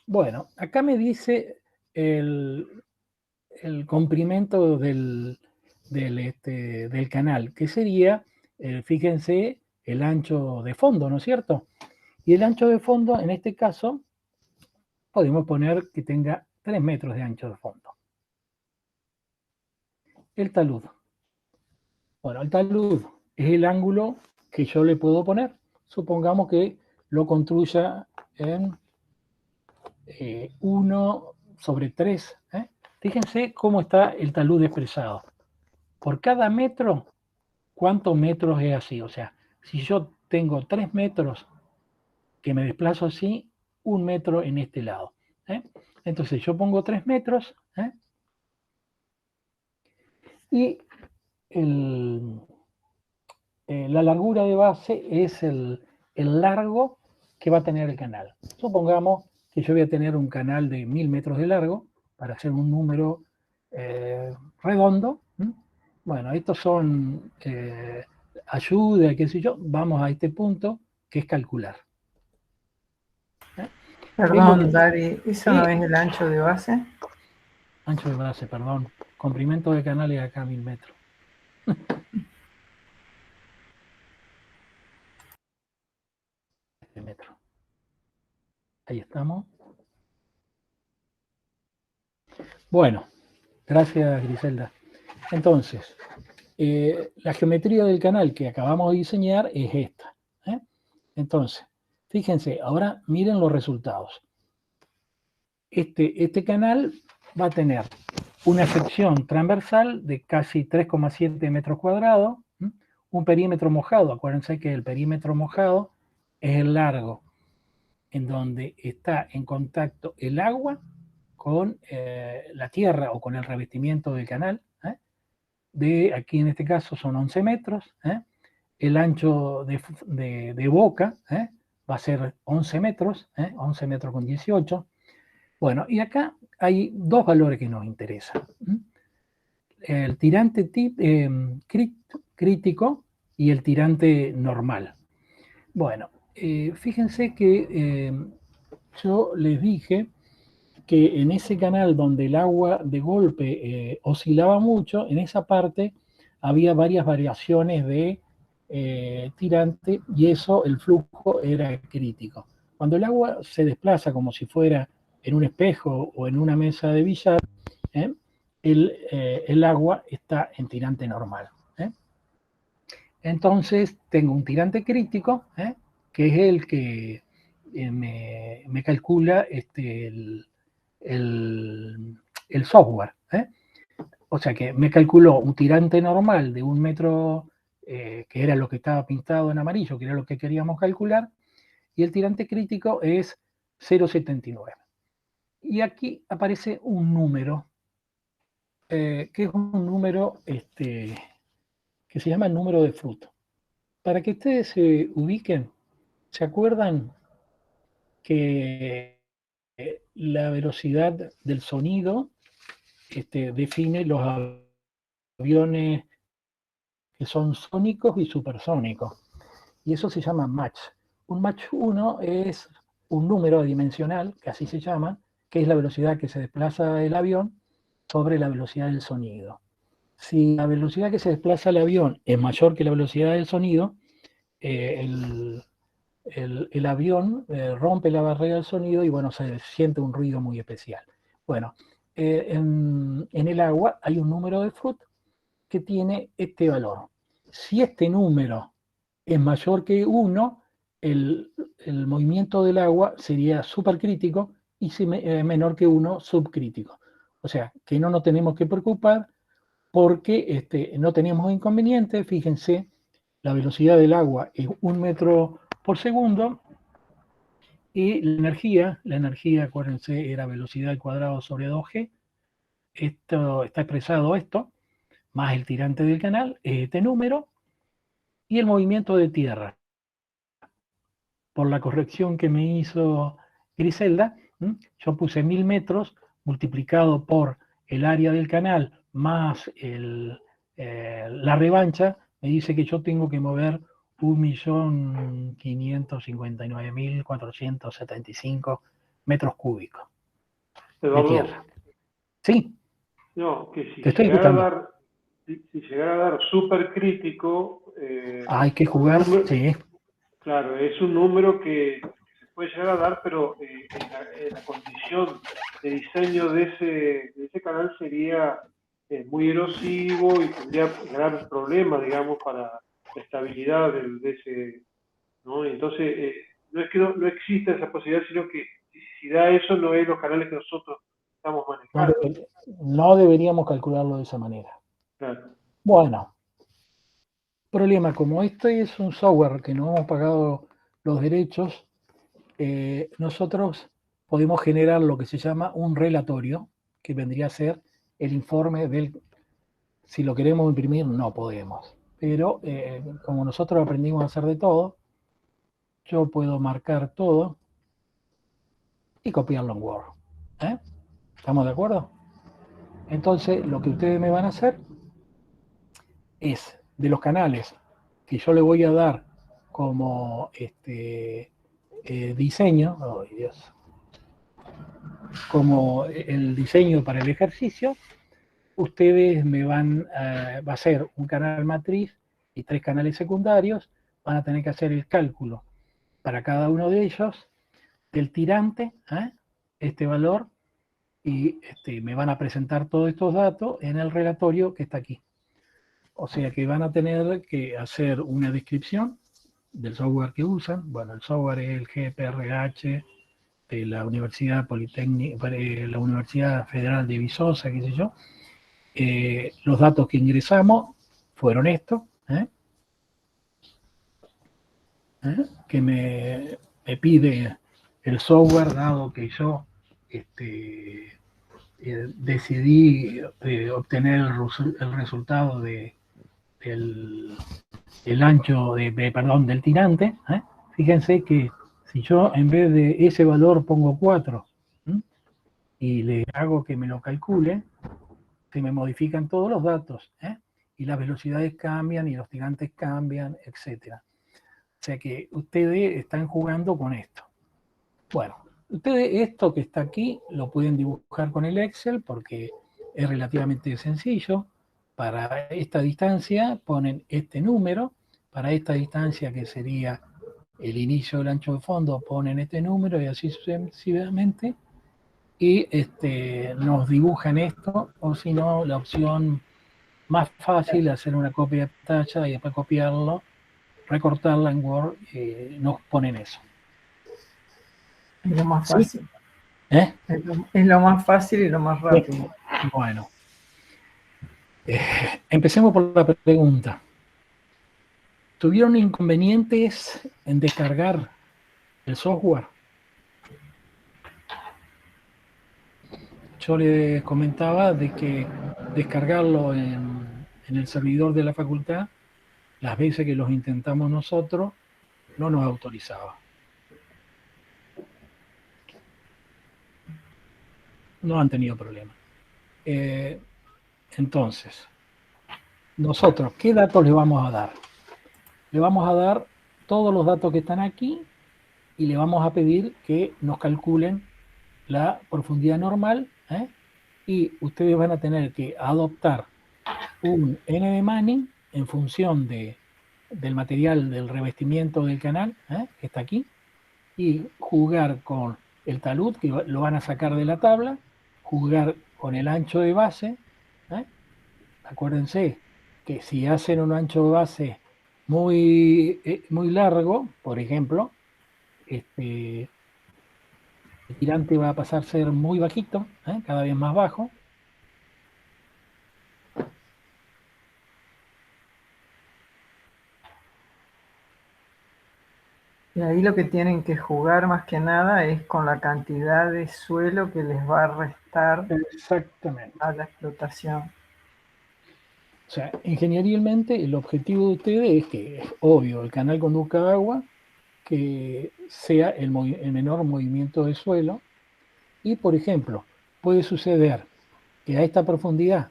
Bueno, acá me dice el comprimento del canal, que sería, fíjense, el ancho de fondo, ¿no es cierto? Y el ancho de fondo, en este caso, podemos poner que tenga 3 metros de ancho de fondo. El talud. Bueno, el talud es el ángulo que yo le puedo poner. Supongamos que lo construya en 1/3. Fíjense cómo está el talud expresado. Por cada metro, ¿cuántos metros es así? O sea, si yo tengo 3 metros que me desplazo así, 1 metro en este lado. Entonces yo pongo 3 metros y la largura de base es el largo que va a tener el canal. Supongamos que yo voy a tener un canal de 1000 metros de largo, para hacer un número redondo. Bueno, estos son ayuda, qué sé yo. Vamos a este punto que es calcular. Perdón, Dari, ¿eso no es el ancho de base? Ancho de base, perdón. Comprimento de canales acá 1000 metros. Este metro. Ahí estamos. Bueno, gracias Griselda. Entonces, la geometría del canal que acabamos de diseñar es esta. Entonces, fíjense, ahora miren los resultados. Este canal va a tener una sección transversal de casi 3,7 metros cuadrados, un perímetro mojado. Acuérdense que el perímetro mojado es el largo en donde está en contacto el agua con la tierra o con el revestimiento del canal. De aquí en este caso son 11 metros. El ancho de boca va a ser 11 metros, 11 metros con 18. Bueno, y acá hay dos valores que nos interesan. El tirante crítico y el tirante normal. Bueno, fíjense que yo les dije que en ese canal donde el agua de golpe oscilaba mucho, en esa parte había varias variaciones de tirante y eso, el flujo era crítico. Cuando el agua se desplaza como si fuera en un espejo o en una mesa de billar, el agua está en tirante normal. Entonces tengo un tirante crítico, que es el que me calcula el software. O sea que me calculó un tirante normal de 1 metro, que era lo que estaba pintado en amarillo, que era lo que queríamos calcular, y el tirante crítico es 0,79. Y aquí aparece un número, que es un número que se llama el número de fruto. Para que ustedes se ubiquen, ¿se acuerdan que la velocidad del sonido define los aviones que son sónicos y supersónicos? Y eso se llama Mach. Un Mach 1 es un número adimensional, que así se llama, que es la velocidad que se desplaza el avión sobre la velocidad del sonido. Si la velocidad que se desplaza el avión es mayor que la velocidad del sonido, el avión rompe la barrera del sonido y bueno, se siente un ruido muy especial. Bueno, en el agua hay un número de Froude que tiene este valor. Si este número es mayor que 1, el movimiento del agua sería supercrítico y si menor que 1, subcrítico. O sea, que no nos tenemos que preocupar porque no tenemos inconveniente. Fíjense, la velocidad del agua es 1 metro por segundo y la energía, acuérdense, era velocidad al cuadrado sobre 2G. Esto está expresado más el tirante del canal, este número, y el movimiento de tierra. Por la corrección que me hizo Griselda, yo puse 1000 metros multiplicado por el área del canal más la revancha, me dice que yo tengo que mover 1.559.475 metros cúbicos de tierra. Sí. No, que si llegara a dar supercrítico... hay que jugar, sí. Claro, es un número que se puede llegar a dar, pero en la condición de diseño de ese canal sería muy erosivo y tendría graves problemas, digamos, para la estabilidad de ese, ¿no? Entonces, no es que no exista esa posibilidad, sino que si da eso, no es los canales que nosotros estamos manejando. No deberíamos calcularlo de esa manera. Claro. Bueno, problema, como este es un software que no hemos pagado los derechos, nosotros podemos generar lo que se llama un relatorio, que vendría a ser el informe del... Si lo queremos imprimir, no podemos. Pero como nosotros aprendimos a hacer de todo, yo puedo marcar todo y copiarlo en Word. ¿Estamos de acuerdo? Entonces, lo que ustedes me van a hacer es, de los canales que yo le voy a dar como diseño, oh Dios, como el diseño para el ejercicio, ustedes me va a ser un canal matriz y 3 canales secundarios, van a tener que hacer el cálculo para cada uno de ellos del tirante, este valor, y me van a presentar todos estos datos en el relatorio que está aquí. O sea que van a tener que hacer una descripción del software que usan. Bueno, el software es el GPRH de la Universidad Politécnica, la Universidad Federal de Viçosa, qué sé yo. Los datos que ingresamos fueron estos, que me pide el software, dado que yo decidí obtener el resultado del ancho del tirante. Fíjense que si yo en vez de ese valor pongo 4 y le hago que me lo calcule, se me modifican todos los datos, y las velocidades cambian y los tirantes cambian, etcétera. O sea que ustedes están jugando con esto. Bueno, ustedes esto que está aquí lo pueden dibujar con el Excel porque es relativamente sencillo. Para esta distancia ponen este número, para esta distancia que sería el inicio del ancho de fondo ponen este número y así sucesivamente, y nos dibujan esto, o si no, la opción más fácil, hacer una copia de pantalla y después copiarlo, recortarla en Word, nos ponen eso. Es lo más fácil. ¿Sí? Es lo más fácil y lo más rápido. Bueno, empecemos por la pregunta. ¿Tuvieron inconvenientes en descargar el software? Yo les comentaba de que descargarlo en el servidor de la facultad, las veces que los intentamos nosotros, no nos autorizaba. No han tenido problemas. Entonces, nosotros, ¿qué datos le vamos a dar? Le vamos a dar todos los datos que están aquí y le vamos a pedir que nos calculen la profundidad normal, y ustedes van a tener que adoptar un n de Manning en función del material del revestimiento del canal, que está aquí, y jugar con el talud, que lo van a sacar de la tabla, jugar con el ancho de base. Acuérdense que si hacen un ancho de base muy largo, por ejemplo, el tirante va a pasar a ser muy bajito, cada vez más bajo. Y ahí lo que tienen que jugar más que nada es con la cantidad de suelo que les va a restar a la explotación. O sea, ingenierilmente el objetivo de ustedes es que, es obvio, el canal conduzca agua, que sea el menor movimiento de suelo, y por ejemplo, puede suceder que a esta profundidad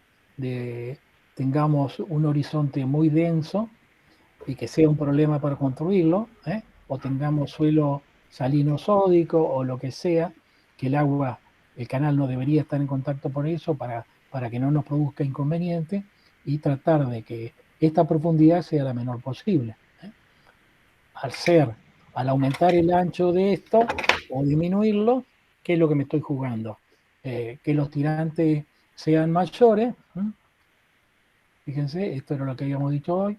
tengamos un horizonte muy denso y que sea un problema para construirlo, o tengamos suelo salino-sódico o lo que sea, que el canal no debería estar en contacto por eso para que no nos produzca inconveniente, y tratar de que esta profundidad sea la menor posible. Al aumentar el ancho de esto o disminuirlo, ¿qué es lo que me estoy jugando? Que los tirantes sean mayores. Fíjense, esto era lo que habíamos dicho hoy,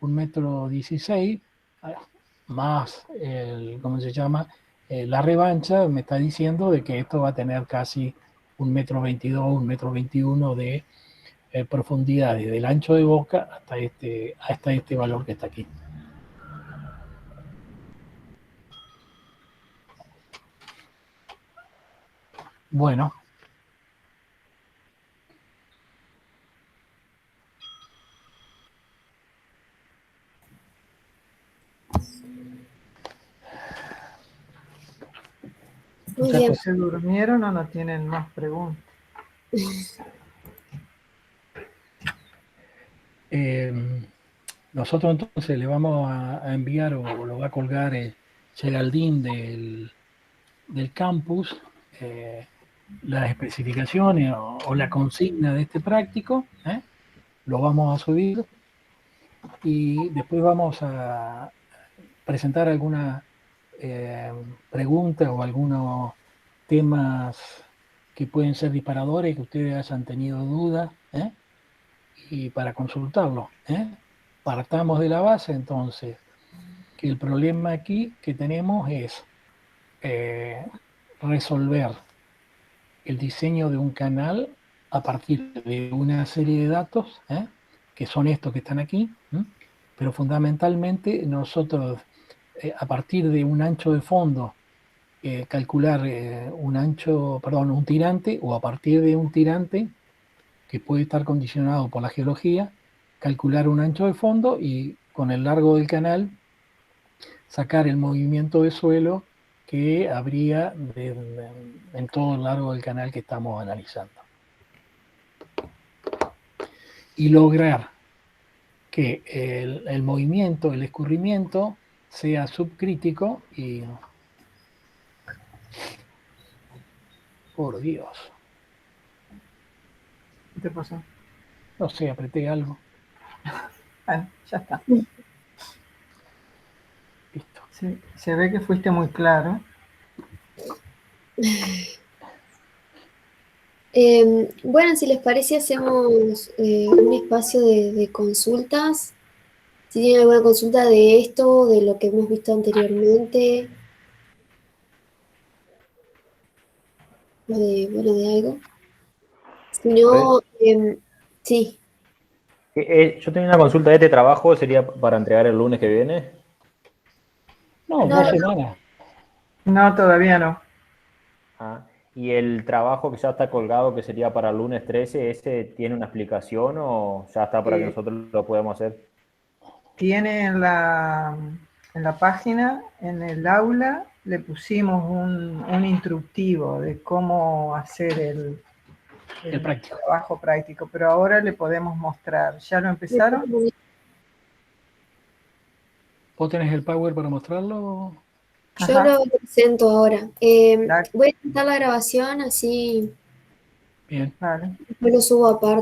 1,16 m, más ¿cómo se llama? La revancha me está diciendo de que esto va a tener casi 1,22 m, 1,21 m de profundidad desde el ancho de boca hasta este valor que está aquí. Bueno. ¿Se durmieron o no tienen más preguntas? Nosotros entonces le vamos a enviar, o lo va a colgar Geraldine del campus, las especificaciones o la consigna de este práctico, lo vamos a subir, y después vamos a presentar alguna pregunta o algunos temas que pueden ser disparadores, que ustedes hayan tenido dudas, y para consultarlo. Partamos de la base entonces, que el problema aquí que tenemos es resolver el diseño de un canal a partir de una serie de datos, que son estos que están aquí, pero fundamentalmente nosotros a partir de un ancho de fondo calcular un tirante, o a partir de un tirante que puede estar condicionado por la geología, calcular un ancho de fondo y con el largo del canal sacar el movimiento de suelo que habría en todo el largo del canal que estamos analizando. Y lograr que el movimiento, el escurrimiento, sea subcrítico y... Por Dios. ¿Qué te pasó? No sé, apreté algo. Bueno, ya está. Listo. Sí, se ve que fuiste muy claro. Bueno, si les parece, hacemos un espacio de consultas. Si tienen alguna consulta de esto, de lo que hemos visto anteriormente, o de algo. Si no, sí. Yo tengo una consulta de este trabajo, sería para entregar el lunes que viene. No, No, 2 semanas. No, todavía no. Y el trabajo que ya está colgado, que sería para el lunes 13, ¿ese tiene una explicación o ya está para que nosotros lo podamos hacer? Tiene en la página, en el aula, le pusimos un instructivo de cómo hacer el práctico. Trabajo práctico, pero ahora le podemos mostrar. ¿Ya lo empezaron? ¿Vos tenés el Power para mostrarlo? Yo Ajá. lo presento ahora. Voy a intentar la grabación, así Bien. Vale. después lo subo aparte.